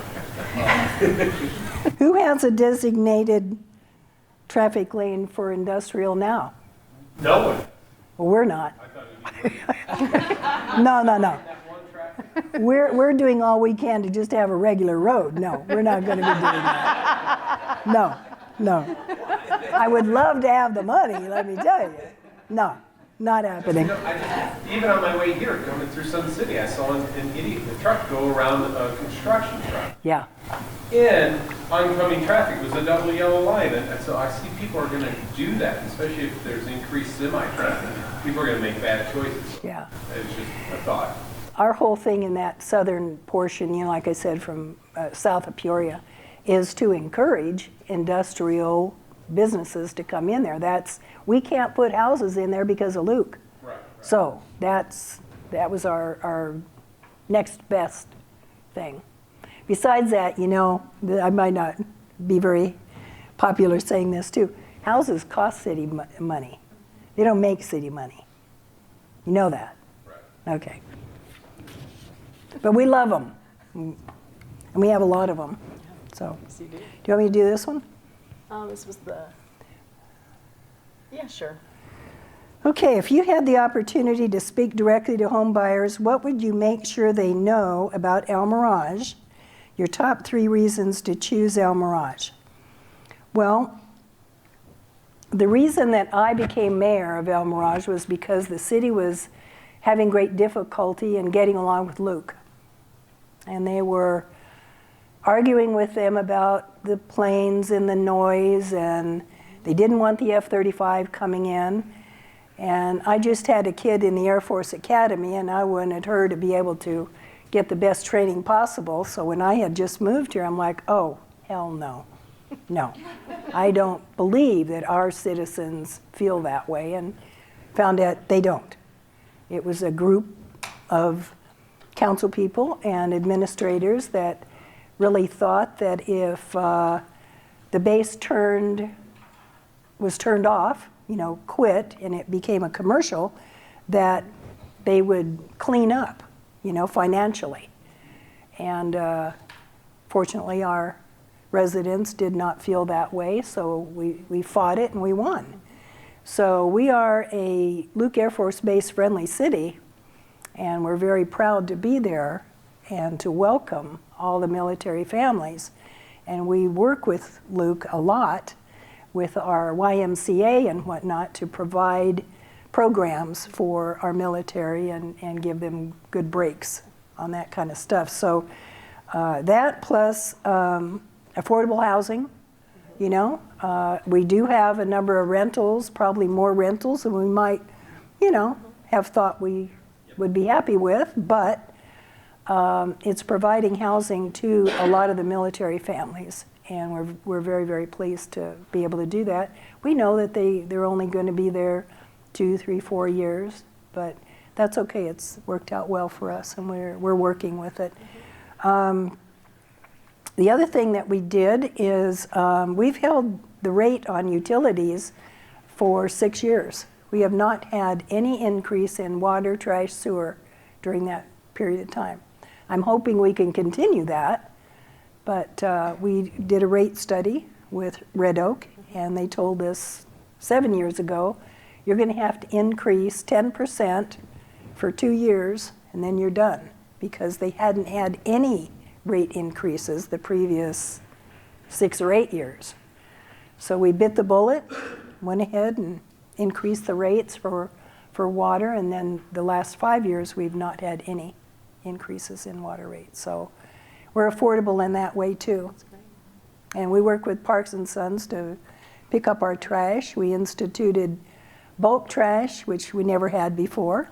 Who has a designated traffic lane for industrial now? No one. Well, we're not. I thought it'd be No. that one traffic. We're doing all we can to just have a regular road. No, we're not going to be doing that. No. I would love to have the money, let me tell you. No, not happening. You know, even on my way here, going through Sun City, I saw an idiot in a truck go around a construction truck. Yeah. In oncoming traffic was a double yellow line, and so I see people are going to do that, especially if there's increased semi-traffic. People are going to make bad choices. Yeah. It's just a thought. Our whole thing in that southern portion, you know, like I said, from south of Peoria, is to encourage industrial businesses to come in there. We can't put houses in there because of Luke. Right. So that was our next best thing. Besides that, you know, I might not be very popular saying this too, houses cost city money. They don't make city money. You know that? Right. Okay. But we love them, and we have a lot of them. So, Yes, you do. do you want me to do this one? This was the, yeah, sure. Okay, if you had the opportunity to speak directly to home buyers, what would you make sure they know about El Mirage? Your top 3 reasons to choose El Mirage. Well, the reason that I became mayor of El Mirage was because the city was having great difficulty in getting along with Luke. And they were arguing with them about the planes and the noise, and they didn't want the F-35 coming in. And I just had a kid in the Air Force Academy, and I wanted her to be able to get the best training possible. So when I had just moved here, I'm like, oh, hell no. No, I don't believe that our citizens feel that way, and found out they don't. It was a group of council people and administrators that really thought that if the base was turned off, you know, quit, and it became a commercial, that they would clean up, you know, financially. And fortunately, our residents did not feel that way, so we fought it and we won. So we are a Luke Air Force Base friendly city, and we're very proud to be there and to welcome all the military families. And we work with Luke a lot with our YMCA and whatnot to provide programs for our military and give them good breaks on that kind of stuff. So that plus affordable housing, you know. We do have a number of rentals, probably more rentals than we might, you know, have thought we would be happy with, but it's providing housing to a lot of the military families, and we're very, very pleased to be able to do that. We know that they're only going to be there 2, 3, 4 years, but that's okay. It's worked out well for us, and we're working with it. The other thing that we did is we've held the rate on utilities for 6 years. We have not had any increase in water, trash, sewer during that period of time. I'm hoping we can continue that, but we did a rate study with Red Oak, and they told us 7 years ago, you're going to have to increase 10% for 2 years, and then you're done, because they hadn't had any rate increases the previous 6 or 8 years. So we bit the bullet, went ahead and increased the rates for water, and then the last 5 years we've not had any increases in water rates. So we're affordable in that way too. And we work with Parks and Sons to pick up our trash. We instituted bulk trash, which we never had before,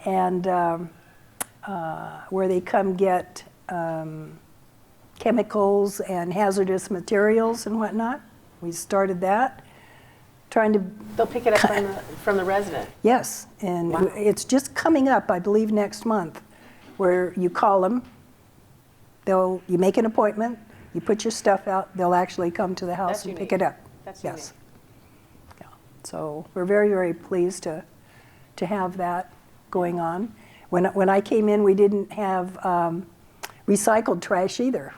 and where they come get chemicals and hazardous materials and whatnot. We started that, trying to... They'll pick it up from the resident. Yes, and it's just coming up, I believe, next month, where you call them, you make an appointment, you put your stuff out, they'll actually come to the house That's and unique. pick it up. That's yes. Yeah. So we're very, very pleased to have that going on. When I came in, we didn't have recycled trash either.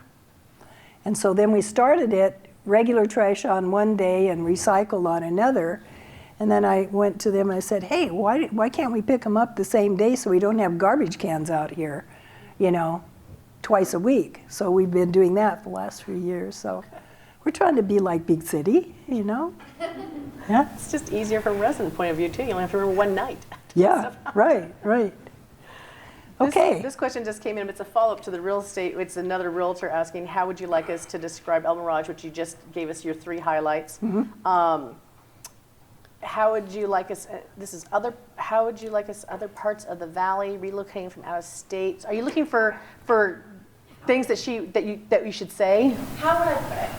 And so then we started it, regular trash on one day and recycled on another. And then I went to them and I said, hey, why can't we pick them up the same day so we don't have garbage cans out here, you know, twice a week? So we've been doing that the last few years. So we're trying to be like big city, you know. Yeah. It's just easier from a resident point of view too. You only have to remember one night. Yeah, right. Okay. This question just came in. It's a follow-up to the real estate. It's another realtor asking, how would you like us to describe El Mirage, which you just gave us your 3 highlights. Mm-hmm. How would you like us, how would you like us other parts of the valley, relocating from out of state? Are you looking for things that we should say? How would I put it?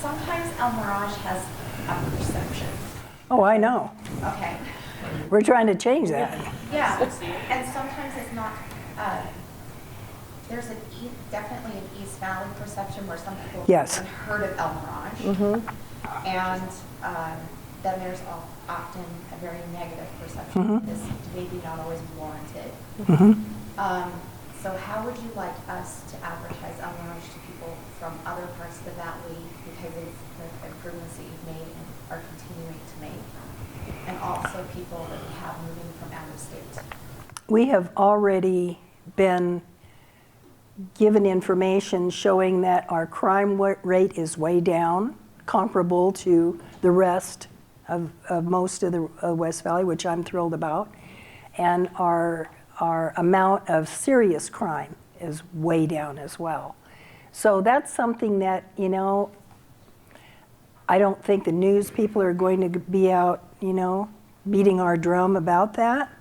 Sometimes El Mirage has a perception. Oh, I know. Okay. We're trying to change that. Yeah, and sometimes it's not. There's definitely an East Valley perception where some people Yes. haven't heard of El Mirage, and then there's often a very negative perception that's maybe not always warranted. So how would you like us to advertise El Mirage to people from other parts of the valley because of the improvements that you've made and are continuing to make? And also people that we have moving from out of state. We have already been given information showing that our crime rate is way down, comparable to the rest of most of the West Valley, which I'm thrilled about. And our amount of serious crime is way down as well. So that's something that, you know, I don't think the news people are going to be out, you know, beating our drum about that.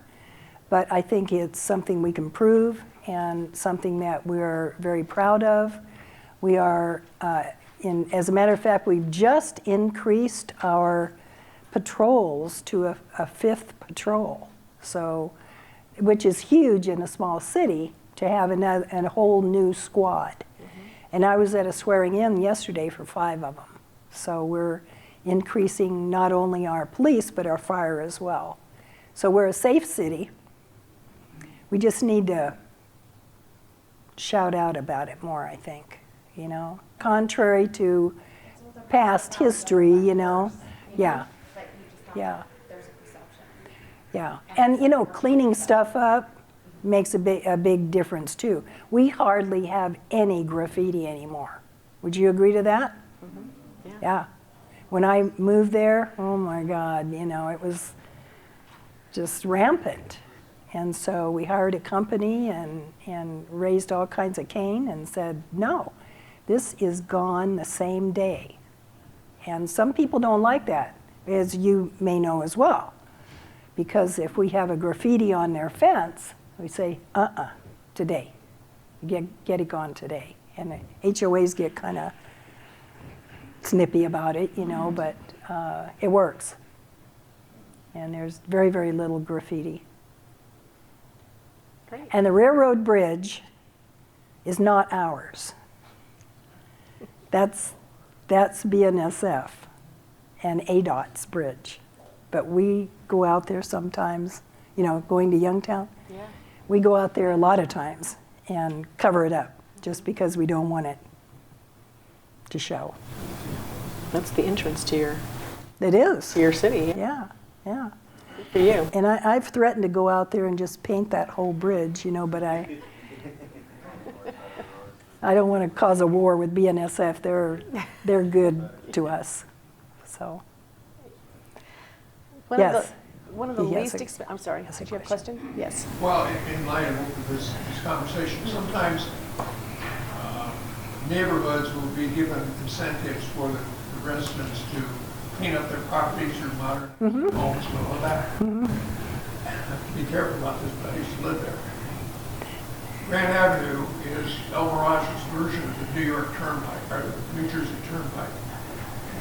But I think it's something we can prove and something that we're very proud of. We are, as a matter of fact, we've just increased our patrols to a 5th patrol. So, which is huge in a small city to have a whole new squad. And I was at a swearing in yesterday for 5 of them. So we're increasing not only our police, but our fire as well. So we're a safe city. We just need to shout out about it more, I think, you know. Contrary to past history, you know. Yeah. But you just Yeah. there's a perception. Yeah, and you know, cleaning stuff up makes a big difference too. We hardly have any graffiti anymore. Would you agree to that? Yeah. Yeah. When I moved there, oh my God, you know, it was just rampant. And so we hired a company and raised all kinds of cane and said, no, this is gone the same day. And some people don't like that, as you may know as well. Because if we have a graffiti on their fence, we say, today. Get it gone today. And the HOAs get kind of snippy about it, you know, but it works. And there's very, very little graffiti. Great. And the railroad bridge is not ours. That's BNSF and ADOT's bridge. But we go out there sometimes, you know, going to Youngtown. Yeah. We go out there a lot of times and cover it up just because we don't want it to show. That's the entrance to It is. your city. Yeah, yeah. Good for you. And I've threatened to go out there and just paint that whole bridge, you know, but I don't want to cause a war with BNSF. They're good to us. So, yes. One of the He has least a- I'm sorry, has a did you have a question. question? Yes. Well, in light of this conversation, sometimes neighborhoods will be given incentives for the residents to clean up their properties or modern homes and all that. Be careful about this, but I used to live there. Grand Avenue is El Mirage's version of the New York Turnpike, or the New Jersey Turnpike.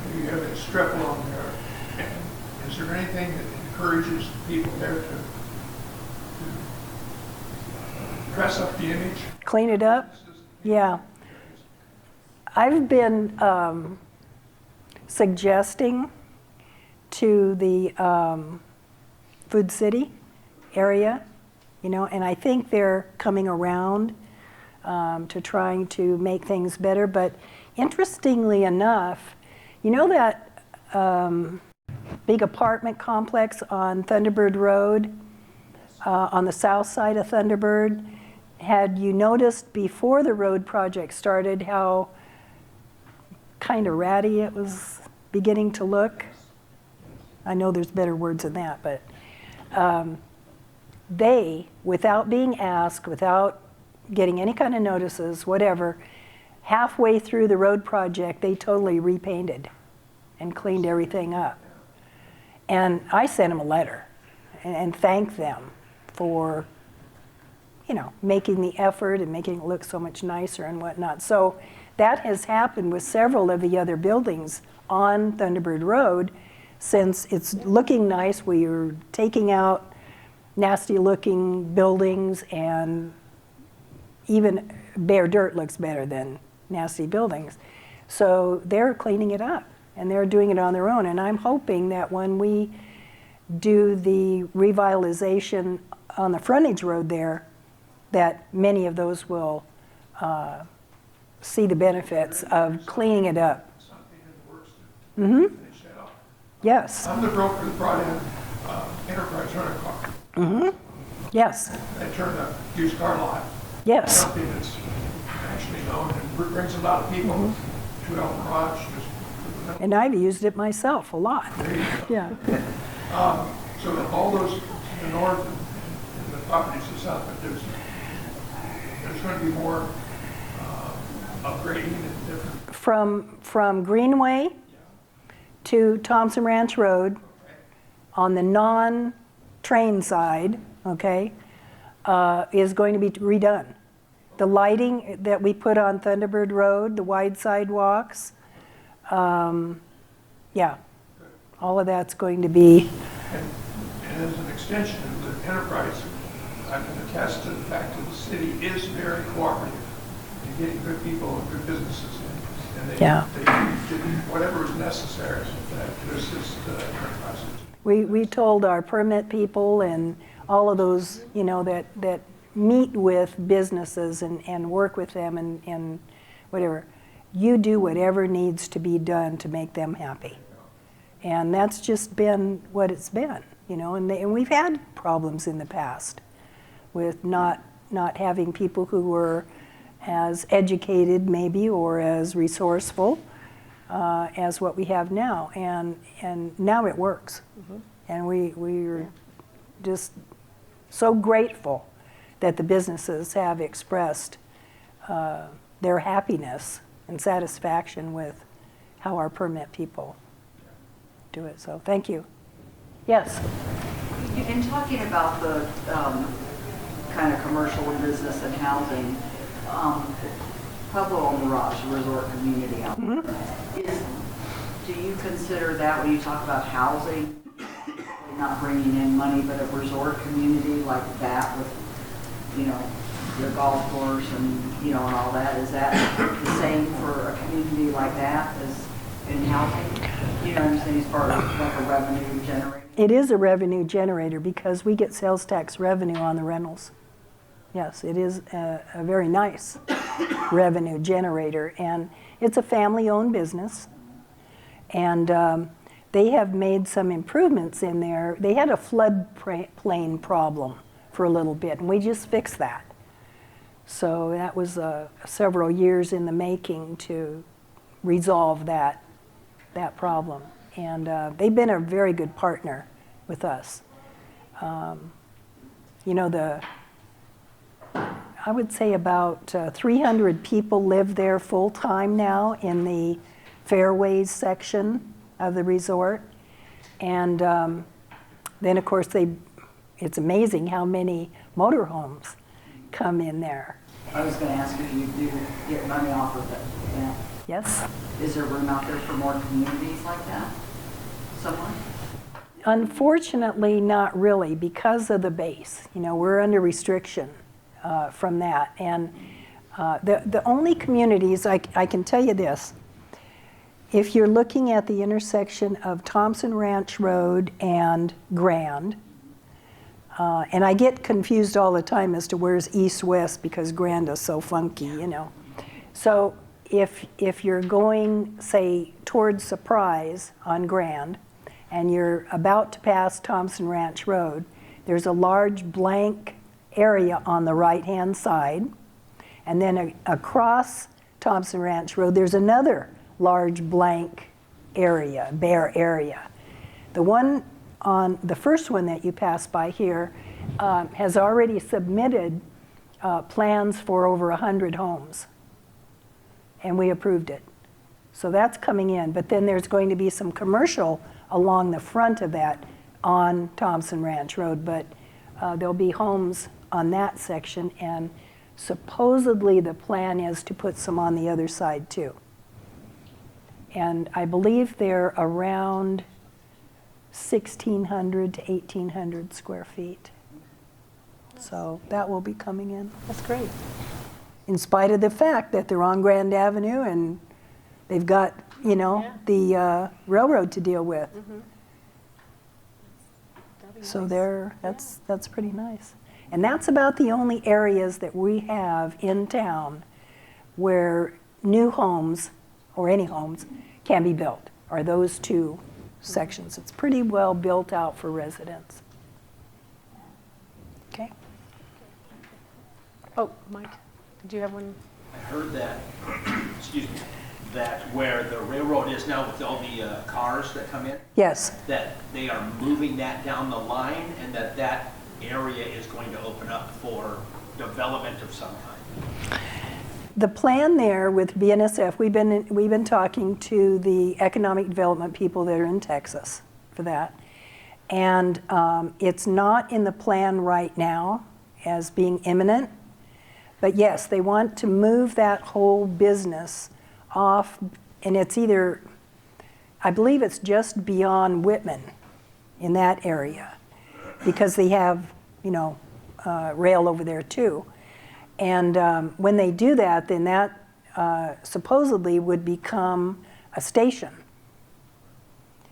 And you have a strip along there. And is there anything that encourages people there to dress up the image? Clean it up? Yeah. I've been suggesting to the Food City area, you know, and I think they're coming around to trying to make things better. But interestingly enough, you know that big apartment complex on Thunderbird Road, on the south side of Thunderbird? Had you noticed before the road project started how kind of ratty it was beginning to look? I know there's better words than that, but they, without being asked, without getting any kind of notices, whatever, halfway through the road project, they totally repainted and cleaned everything up. And I sent them a letter and thanked them for, you know, making the effort and making it look so much nicer and whatnot. So that has happened with several of the other buildings on Thunderbird Road. Since it's looking nice, we are taking out nasty looking buildings, and even bare dirt looks better than nasty buildings. So they're cleaning it up and they're doing it on their own. And I'm hoping that when we do the revitalization on the frontage road there, that many of those will see the benefits of cleaning it up. Something in the works to finish that up. Yes. I'm the broker that brought in Enterprise Rent-A-Car. Yes. They turned a used car lot. Yes. Something that's actually known and brings a lot of people to El Mirage. And I've used it myself a lot. Yeah. So that all those to the north and the properties to the south, but there's going to be more upgrading and different. From Greenway to Thompson Ranch Road on the non-train side, okay, is going to be redone. The lighting that we put on Thunderbird Road, the wide sidewalks, yeah, all of that's going to be. And as an extension of the enterprise, I can attest to the fact that the city is very cooperative in getting good people and good businesses in. And they do whatever is necessary to assist enterprises. We told our permit people and all of those, you know, that meet with businesses and work with them and whatever, you do whatever needs to be done to make them happy. And that's just been what it's been, you know, and we've had problems in the past with not having people who were as educated maybe or as resourceful as what we have now, and now it works. And we're just so grateful that the businesses have expressed their happiness and satisfaction with how our permit people do it. So thank you. Yes. In talking about the kind of commercial and business and housing, Pueblo El Mirage, a resort community out there, do you consider that when you talk about housing, not bringing in money, but a resort community like that with, you know, the golf course and, you know, and all that, is that the same for a community like that as in housing? You know what I'm saying, as far as like a revenue generator? It is a revenue generator because we get sales tax revenue on the rentals. Yes, it is a very nice revenue generator, and it's a family-owned business. And they have made some improvements in there. They had a floodplain problem for a little bit, and we just fixed that. So that was several years in the making to resolve that problem. And they've been a very good partner with us. You know, I would say about 300 people live there full-time now in the fairways section of the resort. And then, of course, it's amazing how many motorhomes come in there. I was going to ask if you do get money off of it. Yeah. Yes? Is there room out there for more communities like that somewhere? Unfortunately, not really, because of the base. You know, we're under restriction from that. And the only communities, I can tell you this, if you're looking at the intersection of Thompson Ranch Road and Grand, and I get confused all the time as to where's east-west because Grand is so funky, you know. So if you're going, say, towards Surprise on Grand, and you're about to pass Thompson Ranch Road, there's a large blank area on the right-hand side, and then across Thompson Ranch Road, there's another large blank area, bare area. The first one that you pass by here has already submitted plans for over 100 homes, and we approved it. So that's coming in, but then there's going to be some commercial along the front of that on Thompson Ranch Road, but there'll be homes on that section, and supposedly the plan is to put some on the other side too. And I believe they're around 1,600 to 1,800 square feet. So that will be coming in. That's great. In spite of the fact that they're on Grand Avenue and they've got, you know, the railroad to deal with. So that's pretty nice. And that's about the only areas that we have in town where new homes, or any homes, can be built, are those two sections. It's pretty well built out for residents. Okay. Oh, Mike, did you have one? I heard that, excuse me, that where the railroad is now with all the cars that come in, Yes. that they are moving that down the line and that area is going to open up for development of some kind. The plan there with BNSF, we've been talking to the economic development people that are in Texas for that. And it's not in the plan right now as being imminent. But yes, they want to move that whole business off, and it's either, I believe it's just beyond Whitman in that area, because they have, you know, rail over there too. And when they do that, then that supposedly would become a station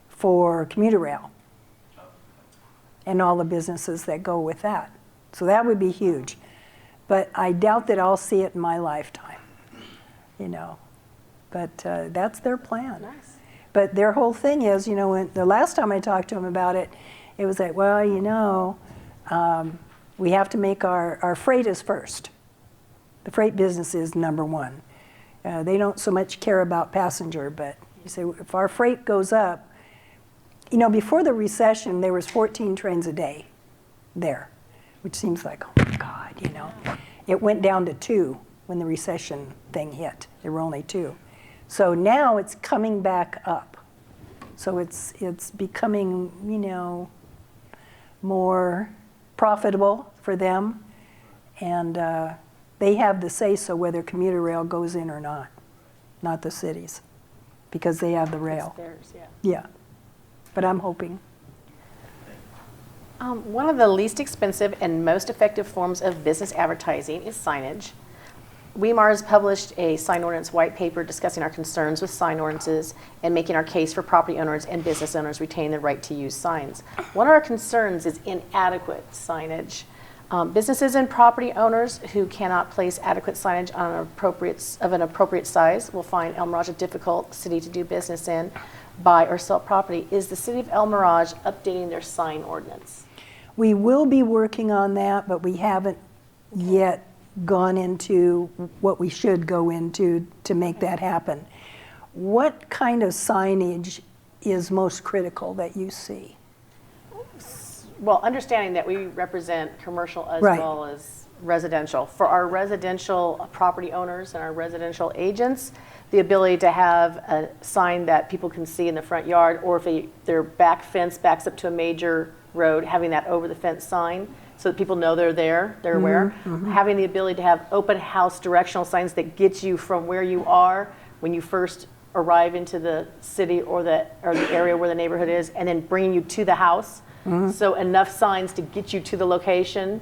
for commuter rail and all the businesses that go with that. So that would be huge. But I doubt that I'll see it in my lifetime, you know. But that's their plan. Nice. But their whole thing is, the last time I talked to them about it, it was like, well, we have to make our freight is first. The freight business is number one. They don't so much care about passenger, but you say if our freight goes up, before the recession, there was 14 trains a day there, which seems like, oh my God, It went down to 2 when the recession thing hit. There were only 2. So now it's coming back up. So it's becoming, more profitable for them, and they have the say-so whether commuter rail goes in or not the cities, because they have the rail. It's theirs, yeah. Yeah, but I'm hoping. One of the least expensive and most effective forms of business advertising is signage. WeMAR has published a sign ordinance white paper discussing our concerns with sign ordinances and making our case for property owners and business owners retain the right to use signs. One of our concerns is inadequate signage. Businesses and property owners who cannot place adequate signage on an appropriate size will find El Mirage a difficult city to do business in, buy, or sell property. Is the City of El Mirage updating their sign ordinance? We will be working on that, but we haven't yet gone into what we should go into to make that happen. What kind of signage is most critical that you see? Well, understanding that we represent commercial as Right. well as residential. For our residential property owners and our residential agents, the ability to have a sign that people can see in the front yard, or if their back fence backs up to a major road, having that over the fence sign so that people know they're there, they're aware. Having the ability to have open house directional signs that get you from where you are when you first arrive into the city or the area where the neighborhood is, and then bringing you to the house. So enough signs to get you to the location,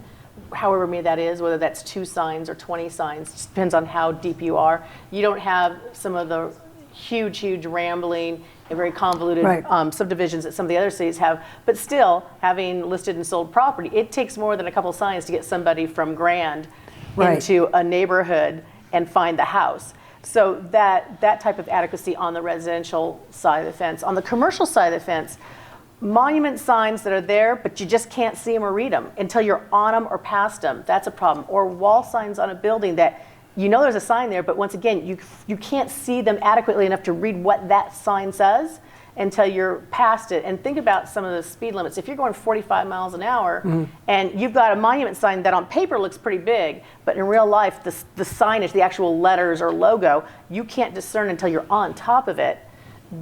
however many that is, whether that's 2 signs or 20 signs, just depends on how deep you are. You don't have some of the huge rambling and very convoluted Right. Subdivisions that some of the other cities have, but still having listed and sold property, it takes more than a couple signs to get somebody from Grand Right. into a neighborhood and find the house. So that type of adequacy on the residential side of the fence. On the commercial side of the fence, monument signs that are there, but you just can't see them or read them until you're on them or past them. That's a problem. Or wall signs on a building that there's a sign there, but once again, you can't see them adequately enough to read what that sign says until you're past it. And think about some of the speed limits. If you're going 45 miles an hour and you've got a monument sign that on paper looks pretty big, but in real life, the signage, the actual letters or logo, you can't discern until you're on top of it.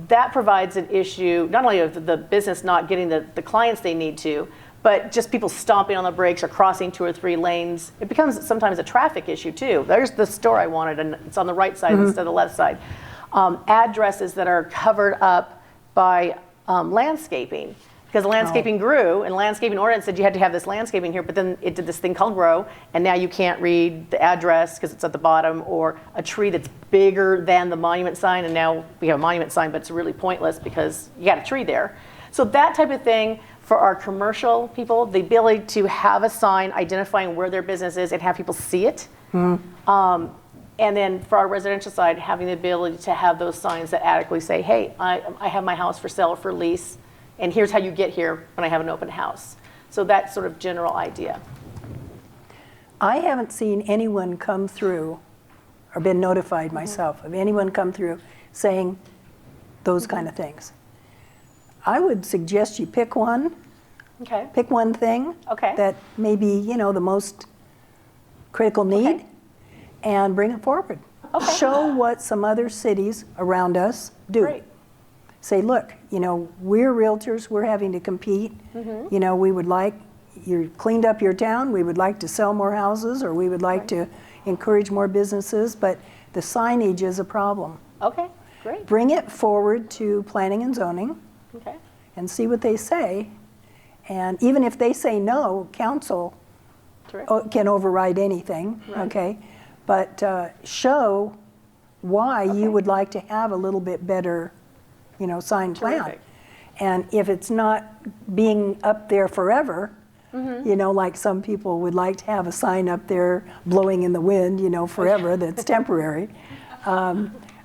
That provides an issue, not only of the business not getting the clients they need to, but just people stomping on the brakes or crossing 2 or 3 lanes. It becomes sometimes a traffic issue too. There's the store I wanted, and it's on the right side instead of the left side. Addresses that are covered up by landscaping, because landscaping grew, and landscaping ordinance said you had to have this landscaping here, but then it did this thing called grow, and now you can't read the address because it's at the bottom, or a tree that's bigger than the monument sign, and now we have a monument sign, but it's really pointless because you got a tree there. So that type of thing for our commercial people, the ability to have a sign identifying where their business is and have people see it. And then for our residential side, having the ability to have those signs that adequately say, hey, I have my house for sale or for lease, and here's how you get here when I have an open house. So that sort of general idea. I haven't seen anyone come through, or been notified myself of anyone come through saying those kind of things. I would suggest you pick one. Okay. Pick one thing Okay. that may be, the most critical need, Okay. and bring it forward. Okay. Show what some other cities around us do. Great. Say, look, we're realtors, we're having to compete. We would like, you cleaned up your town, we would like to sell more houses, or we would like to encourage more businesses, but the signage is a problem. Okay, great. Bring it forward to planning and zoning Okay. and see what they say. And even if they say no, council Terrific. can override anything, Right. okay? But show why you Okay. would like to have a little bit better, sign plan. Terrific. And if it's not being up there forever, like some people would like to have a sign up there blowing in the wind, forever, that's temporary.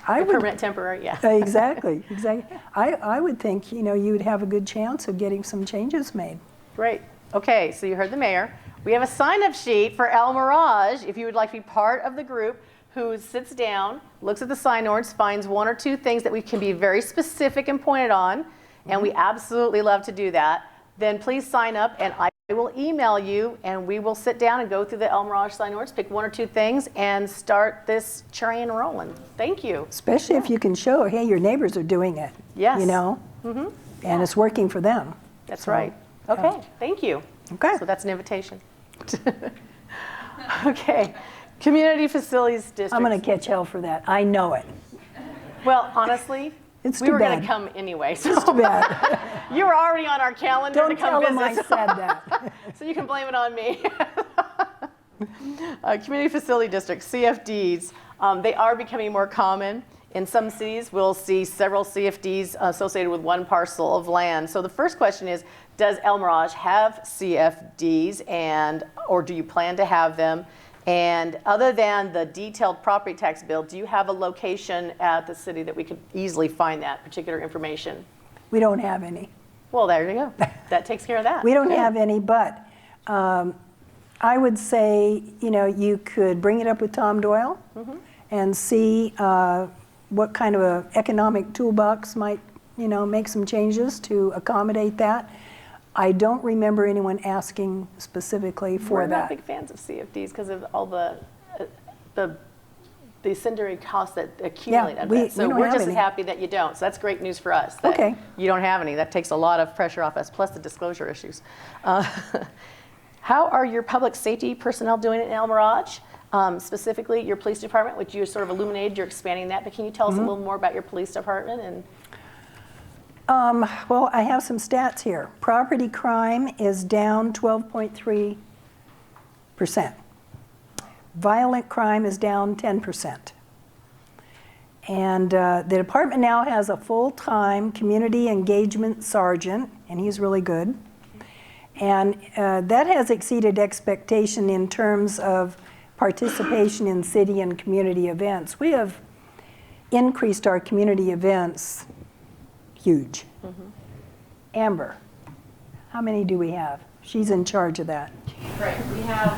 I would, Permanent, temporary, yeah. exactly, exactly. I would think, you know, you would have a good chance of getting some changes made. Great. Okay, so you heard the mayor. We have a sign-up sheet for El Mirage if you would like to be part of the group who sits down, looks at the sign ordinance, finds one or two things that we can be very specific and pointed on, and we absolutely love to do that. Then please sign up, and I will email you, and we will sit down and go through the El Mirage sign ordinance, pick one or two things, and start this train rolling. Thank you. Especially if you can show, hey, your neighbors are doing it. Yes. You know? And it's working for them. That's So, right. Okay, thank you. Okay. So that's an invitation. Okay, Community Facilities District. I'm going to catch hell for that. I know it. Well, honestly, It's we too were going to bad. come anyway. So It's too bad. you were already on our calendar Don't to come tell them I visit. said that. So you can blame it on me. Community Facility Districts, CFDs, they are becoming more common. In some cities, we'll see several CFDs associated with one parcel of land. So the first question is, does El Mirage have CFDs, or do you plan to have them? And other than the detailed property tax bill, do you have a location at the city that we could easily find that particular information? We don't have any. Well, there you go. That takes care of that. We don't Good. have any, but I would say, you know, you could bring it up with Tom Doyle and see what kind of a economic toolbox might, you know, make some changes to accommodate that. I don't remember anyone asking specifically for We're not that. big fans of CFDs because of all the ancillary costs that accumulate out of we that. So don't we're have just any. happy that you don't. So that's great news for us. That Okay. You don't have any. That takes a lot of pressure off us, plus the disclosure issues. How are your public safety personnel doing in El Mirage? Specifically, your police department, which you sort of illuminated, you're expanding that. But can you tell us a little more about your police department? And Well, I have some stats here. Property crime is down 12.3%. Violent crime is down 10%. And the department now has a full-time community engagement sergeant, and he's really good. And that has exceeded expectation in terms of participation in city and community events. We have increased our community events huge. Amber, how many do we have? She's in charge of that. Right, we have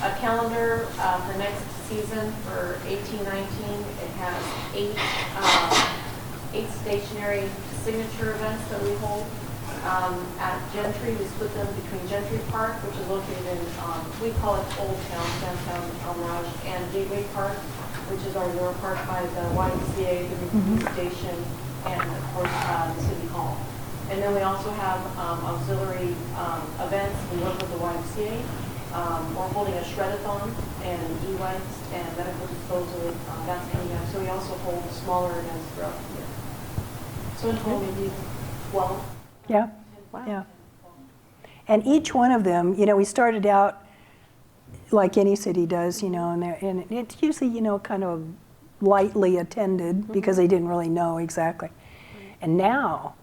a calendar for next season for 18-19. It has eight stationary signature events that we hold. At Gentry, we split them between Gentry Park, which is located in, we call it Old Town, downtown El Mirage, and Gateway Park, which is our war park by the YMCA, the police station, and of course the City Hall. And then we also have auxiliary events. We work with the YMCA. We're holding a shred-a-thon and e-wipes and medical disposal. That's coming up. So we also hold smaller events throughout the year. So in total, maybe 12. Yeah, wow. yeah. And each one of them, you know, we started out like any city does, you know, and it's usually, you know, kind of lightly attended because they didn't really know exactly. And now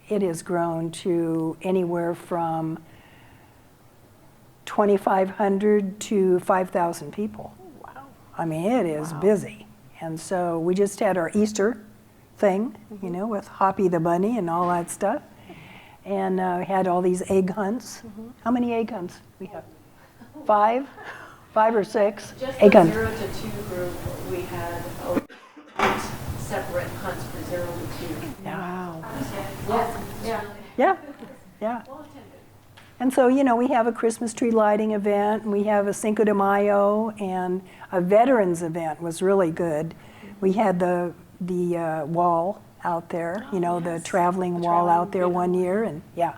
it has grown to anywhere from 2,500 to 5,000 people. wow. I mean, it is busy. And so we just had our Easter thing, you know, with Hoppy the Bunny and all that stuff. And we had all these egg hunts. How many egg hunts we have? 5 or 6 Just egg the hunts. 0 to 2 group, we had 8 separate hunts for 0 to 2. Wow. Yeah. And so, you know, we have a Christmas tree lighting event, and we have a Cinco de Mayo, and a veterans event was really good. We had the wall out there, you know, the traveling wall out there one year, and yeah.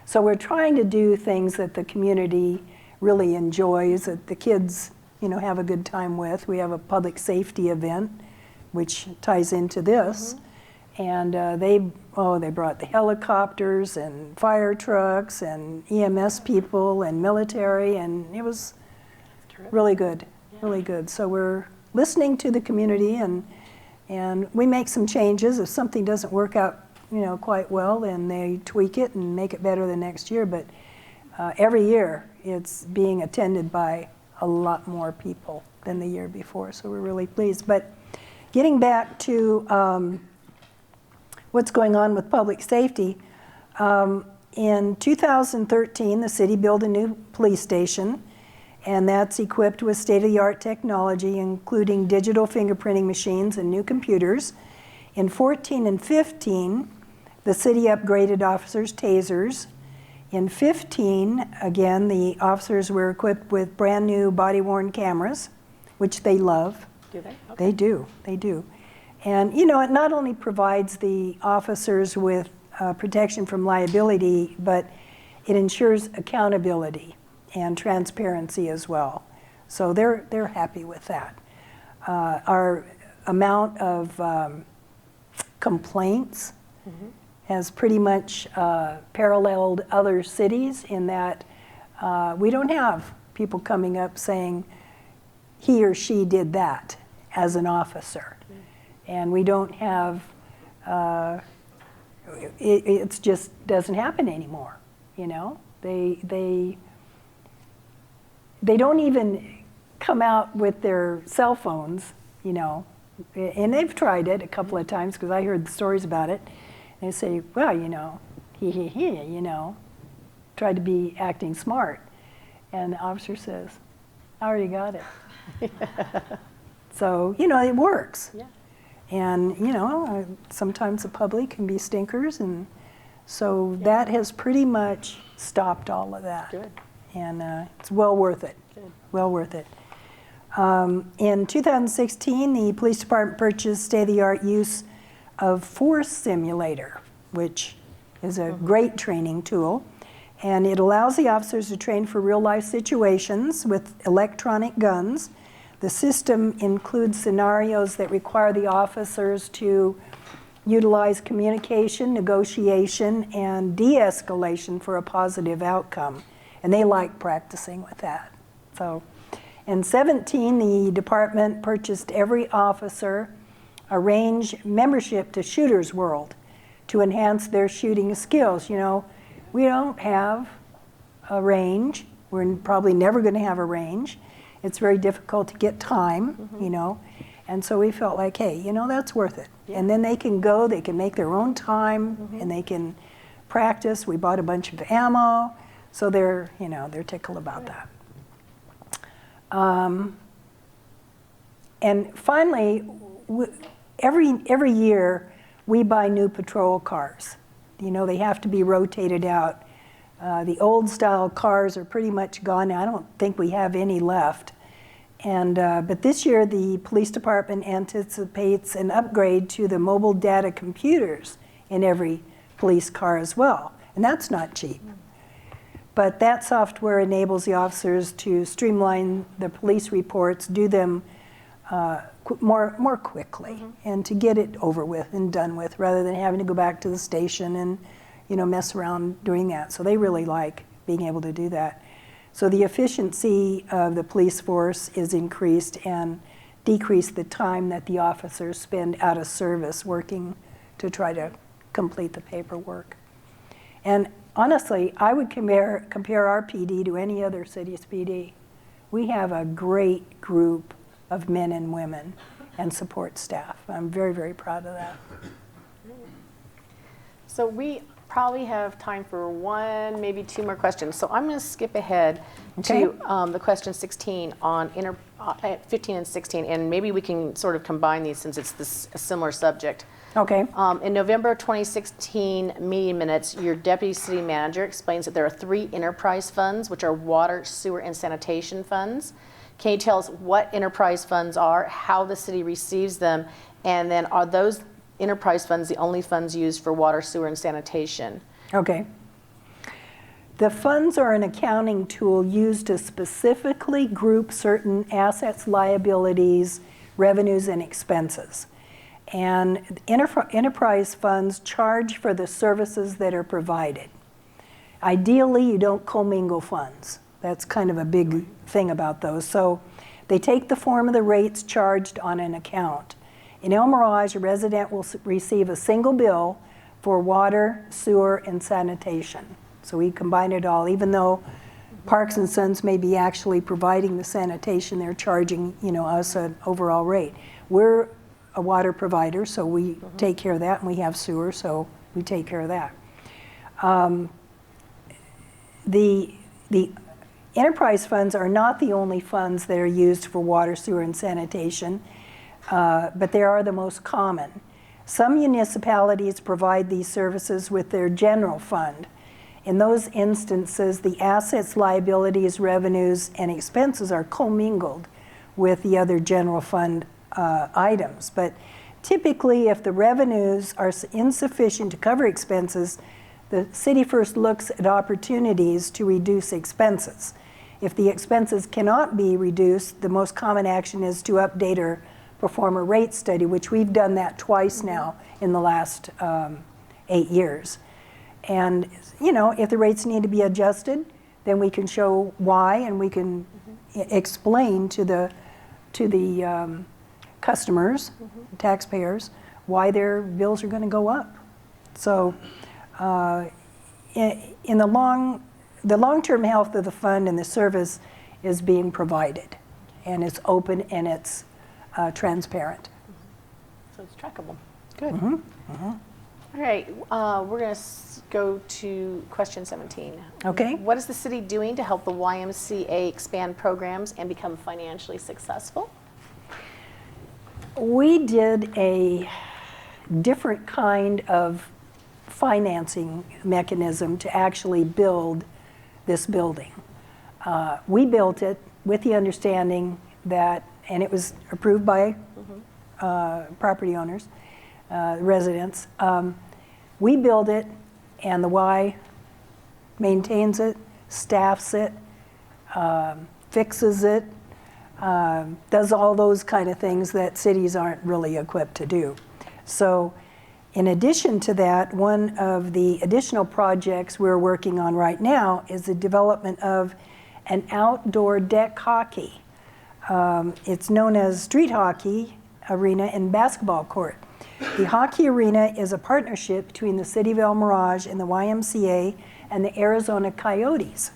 So we're trying to do things that the community really enjoys, that the kids, you know, have a good time with. We have a public safety event, which ties into this. And they brought the helicopters and fire trucks and EMS people and military, and it was really good, really good. So we're listening to the community, and we make some changes. If something doesn't work out, you know, quite well, then they tweak it and make it better the next year. But every year, it's being attended by a lot more people than the year before, so we're really pleased. But getting back to what's going on with public safety, in 2013, the city built a new police station, and that's equipped with state-of-the-art technology, including digital fingerprinting machines and new computers. In 14 and 15, the city upgraded officers' tasers. In 15, again, the officers were equipped with brand new body-worn cameras, which they love. Do they? They do, they do. And you know, it not only provides the officers with protection from liability, but it ensures accountability and transparency as well. So they're happy with that. Our amount of complaints has pretty much paralleled other cities in that we don't have people coming up saying he or she did that as an officer. And we don't have, it just doesn't happen anymore, you know? They don't even come out with their cell phones, you know, and they've tried it a couple of times because I heard the stories about it. And they say, well, you know, you know, tried to be acting smart. And the officer says, I already got it. So, you know, it works. Yeah. And, you know, sometimes the public can be stinkers, and so that has pretty much stopped all of that. Good. And it's well worth it. Good. Well worth it. In 2016, the police department purchased state-of-the-art use of Force Simulator, which is a great training tool. And it allows the officers to train for real-life situations with electronic guns. The system includes scenarios that require the officers to utilize communication, negotiation, and de-escalation for a positive outcome. And they like practicing with that. So, in 17, the department purchased every officer a range membership to Shooter's World to enhance their shooting skills. You know, we don't have a range. We're probably never going to have a range. It's very difficult to get time, you know. And so we felt like, hey, you know, that's worth it. Yeah. And then they can go, they can make their own time, and they can practice. We bought a bunch of ammo, so they're, you know, they're tickled about that. And finally, every year we buy new patrol cars. You know, they have to be rotated out. The old style cars are pretty much gone now. I don't think we have any left. And, but this year the police department anticipates an upgrade to the mobile data computers in every police car as well. And that's not cheap. But that software enables the officers to streamline the police reports, do them more quickly, and to get it over with and done with, rather than having to go back to the station and, you know, mess around doing that. So they really like being able to do that. So the efficiency of the police force is increased and decreased the time that the officers spend out of service working to try to complete the paperwork. And honestly, I would compare our PD to any other city's PD. We have a great group of men and women and support staff. I'm very, very proud of that. So we probably have time for one, maybe two more questions. So I'm going to skip ahead to the question 16 on 15 and 16, and maybe we can sort of combine these since it's a similar subject. Okay. In November 2016 meeting minutes, your deputy city manager explains that there are 3 enterprise funds, which are water, sewer, and sanitation funds. Can you tell us what enterprise funds are, how the city receives them, and then are those enterprise funds the only funds used for water, sewer, and sanitation? Okay. The funds are an accounting tool used to specifically group certain assets, liabilities, revenues, and expenses. And enterprise funds charge for the services that are provided. Ideally, you don't commingle funds. That's kind of a big thing about those. So they take the form of the rates charged on an account. In El Mirage, a resident will receive a single bill for water, sewer, and sanitation. So we combine it all. Even though Parks and Sons may be actually providing the sanitation, they're charging, you know, us an overall rate. We're a water provider, so we take care of that, and we have sewer, so we take care of that. The enterprise funds are not the only funds that are used for water, sewer, and sanitation, but they are the most common. Some municipalities provide these services with their general fund. In those instances, the assets, liabilities, revenues, and expenses are commingled with the other general fund items. But typically, if the revenues are insufficient to cover expenses, the city first looks at opportunities to reduce expenses. If the expenses cannot be reduced, the most common action is to update or perform a rate study, which we've done that twice now in the last 8 years. And, you know, if the rates need to be adjusted, then we can show why, and we can explain to the customers, taxpayers, why their bills are going to go up. So in the long-term health of the fund and the service is being provided, and it's open and it's transparent. So it's trackable. Good. All right, we're going to go to question 17. Okay. What is the city doing to help the YMCA expand programs and become financially successful? We did a different kind of financing mechanism to actually build this building. We built it with the understanding that, and it was approved by property owners, residents. We build it, and the Y maintains it, staffs it, fixes it, does all those kind of things that cities aren't really equipped to do. So in addition to that, one of the additional projects we're working on right now is the development of an outdoor deck hockey. It's known as street hockey arena and basketball court. The hockey arena is a partnership between the City of El Mirage and the YMCA and the Arizona Coyotes.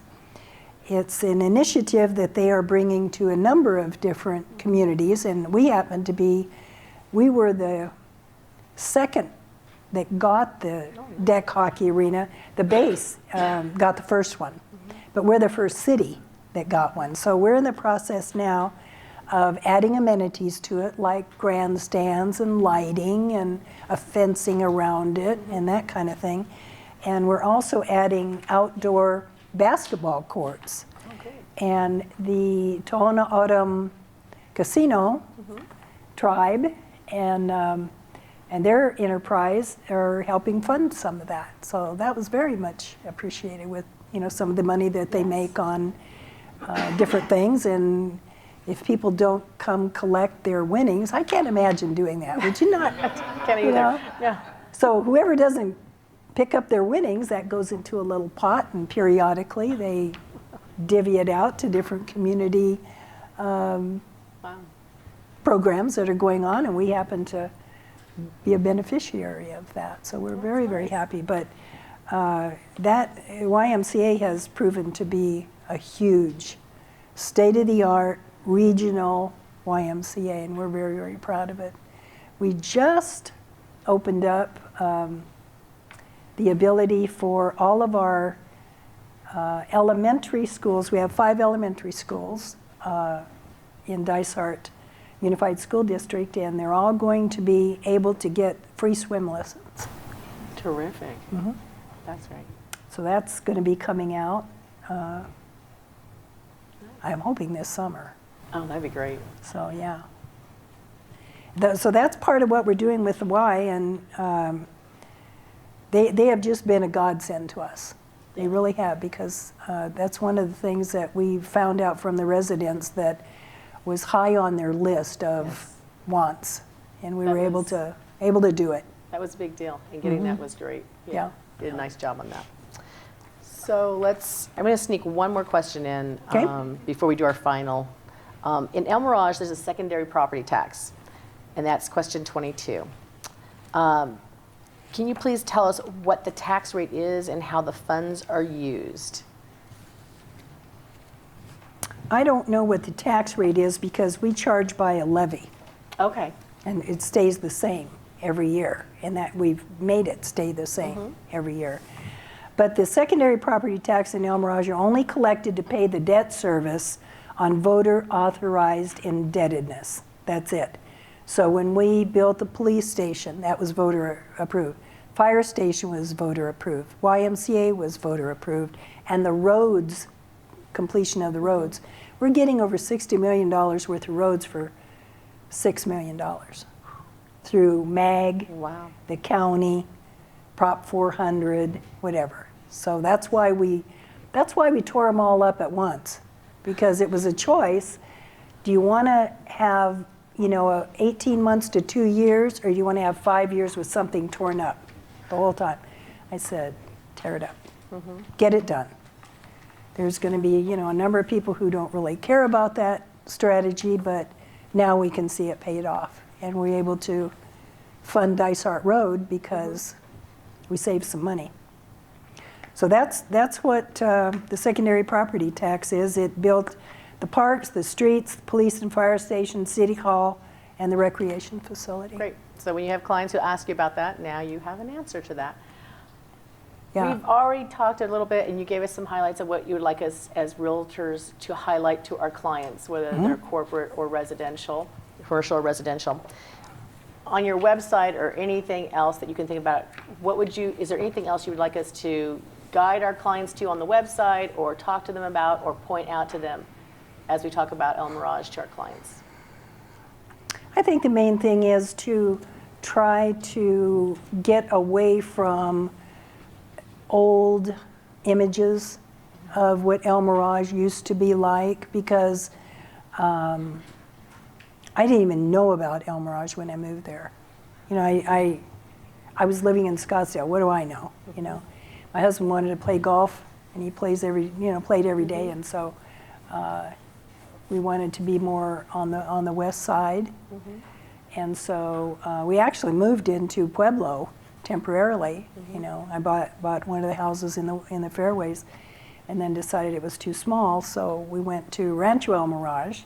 It's an initiative that they are bringing to a number of different communities, and we happen to be, we were the second that got the deck hockey arena. The base got the first one, but we're the first city that got one. So we're in the process now of adding amenities to it, like grandstands and lighting and a fencing around it and that kind of thing. And we're also adding outdoor basketball courts. And the Tohono O'odham Casino tribe and their enterprise are helping fund some of that. So that was very much appreciated with, you know, some of the money that they make on different things. And if people don't come collect their winnings, I can't imagine doing that. Would you not? Can't either. You know? Yeah. So whoever doesn't pick up their winnings, that goes into a little pot, and periodically they divvy it out to different community programs that are going on, and we happen to be a beneficiary of that. So we're very, very happy. But that YMCA has proven to be a huge, state-of-the-art, regional YMCA, and we're very, very proud of it. We just opened up the ability for all of our elementary schools. We have 5 elementary schools in Dysart Unified School District, and they're all going to be able to get free swim lessons. Terrific. That's great. So that's going to be coming out, I'm hoping this summer. Oh, that'd be great. So yeah. So that's part of what we're doing with the Y, and they have just been a godsend to us. They really have, because that's one of the things that we found out from the residents that was high on their list of wants, and we were able to do it. That was a big deal, and getting that was great. Yeah. Did a nice job on that. So I'm going to sneak one more question in before we do our final. In El Mirage, there's a secondary property tax, and that's question 22. Can you please tell us what the tax rate is and how the funds are used? I don't know what the tax rate is because we charge by a levy. Okay. And it stays the same every year, and that we've made it stay the same every year. But the secondary property tax in El Mirage are only collected to pay the debt service on voter authorized indebtedness. That's it. So when we built the police station, that was voter approved. Fire station was voter approved. YMCA was voter approved. And the roads, completion of the roads, we're getting over $60 million worth of roads for $6 million through MAG, Wow. the county, Prop 400, whatever. So that's why we tore them all up at once, because it was a choice. Do you want to have, 18 months to 2 years, or do you want to have 5 years with something torn up the whole time? I said, tear it up. Get it done. There's going to be, a number of people who don't really care about that strategy, but now we can see it paid off. And we're able to fund Dysart Road because we saved some money. So that's what the secondary property tax is. It built the parks, the streets, the police and fire station, city hall, and the recreation facility. Great. So when you have clients who ask you about that, now you have an answer to that. Yeah. We've already talked a little bit, and you gave us some highlights of what you would like us as realtors to highlight to our clients, whether they're corporate or residential, commercial or residential. On your website or anything else that you can think about, is there anything else you would like us to guide our clients to on the website, or talk to them about, or point out to them as we talk about El Mirage to our clients? I think the main thing is to try to get away from old images of what El Mirage used to be like, because I didn't even know about El Mirage when I moved there. I was living in Scottsdale. What do I know? My husband wanted to play golf, and he played every day, and so we wanted to be more on the west side, and so we actually moved into Pueblo temporarily. I bought one of the houses in the fairways, and then decided it was too small, so we went to Rancho El Mirage,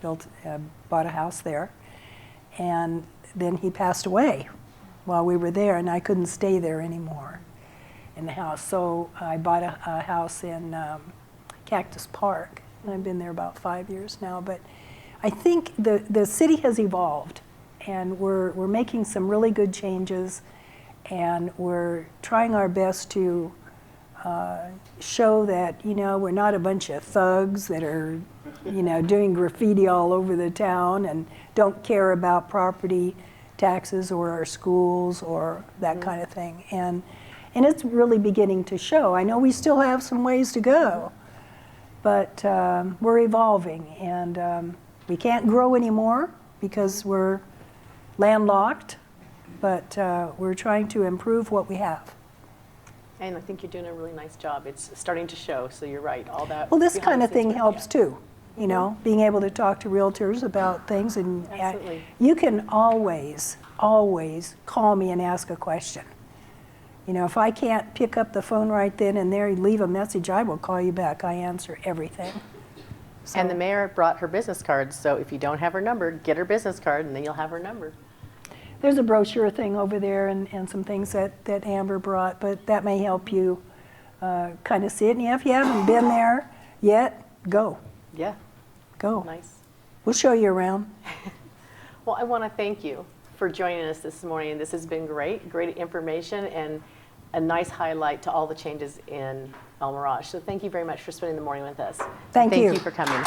bought a house there, and then he passed away while we were there, and I couldn't stay there anymore in the house. So I bought a house in Cactus Park, and I've been there about 5 years now. But I think the city has evolved, and we're making some really good changes, and we're trying our best to show that, we're not a bunch of thugs that are, doing graffiti all over the town and don't care about property taxes or our schools or that kind of thing. And it's really beginning to show. I know we still have some ways to go, but we're evolving, and we can't grow anymore because we're landlocked, but we're trying to improve what we have. And I think you're doing a really nice job. It's starting to show, so you're right. All that. Well, this behind kind the of scenes thing work, helps too, being able to talk to realtors about things. And Absolutely. you can always call me and ask a question. If I can't pick up the phone right then and there, leave a message, I will call you back. I answer everything. So, And the mayor brought her business cards, so if you don't have her number, get her business card, and then you'll have her number. there's a brochure thing over there and some things that Amber brought, but that may help you kind of see it. And if you haven't been there yet, go. Yeah, Go. nice. We'll show you around. Well, I want to thank you for joining us this morning. This has been great information and a nice highlight to all the changes in El Mirage. So thank you very much for spending the morning with us. Thank you. Thank you for coming.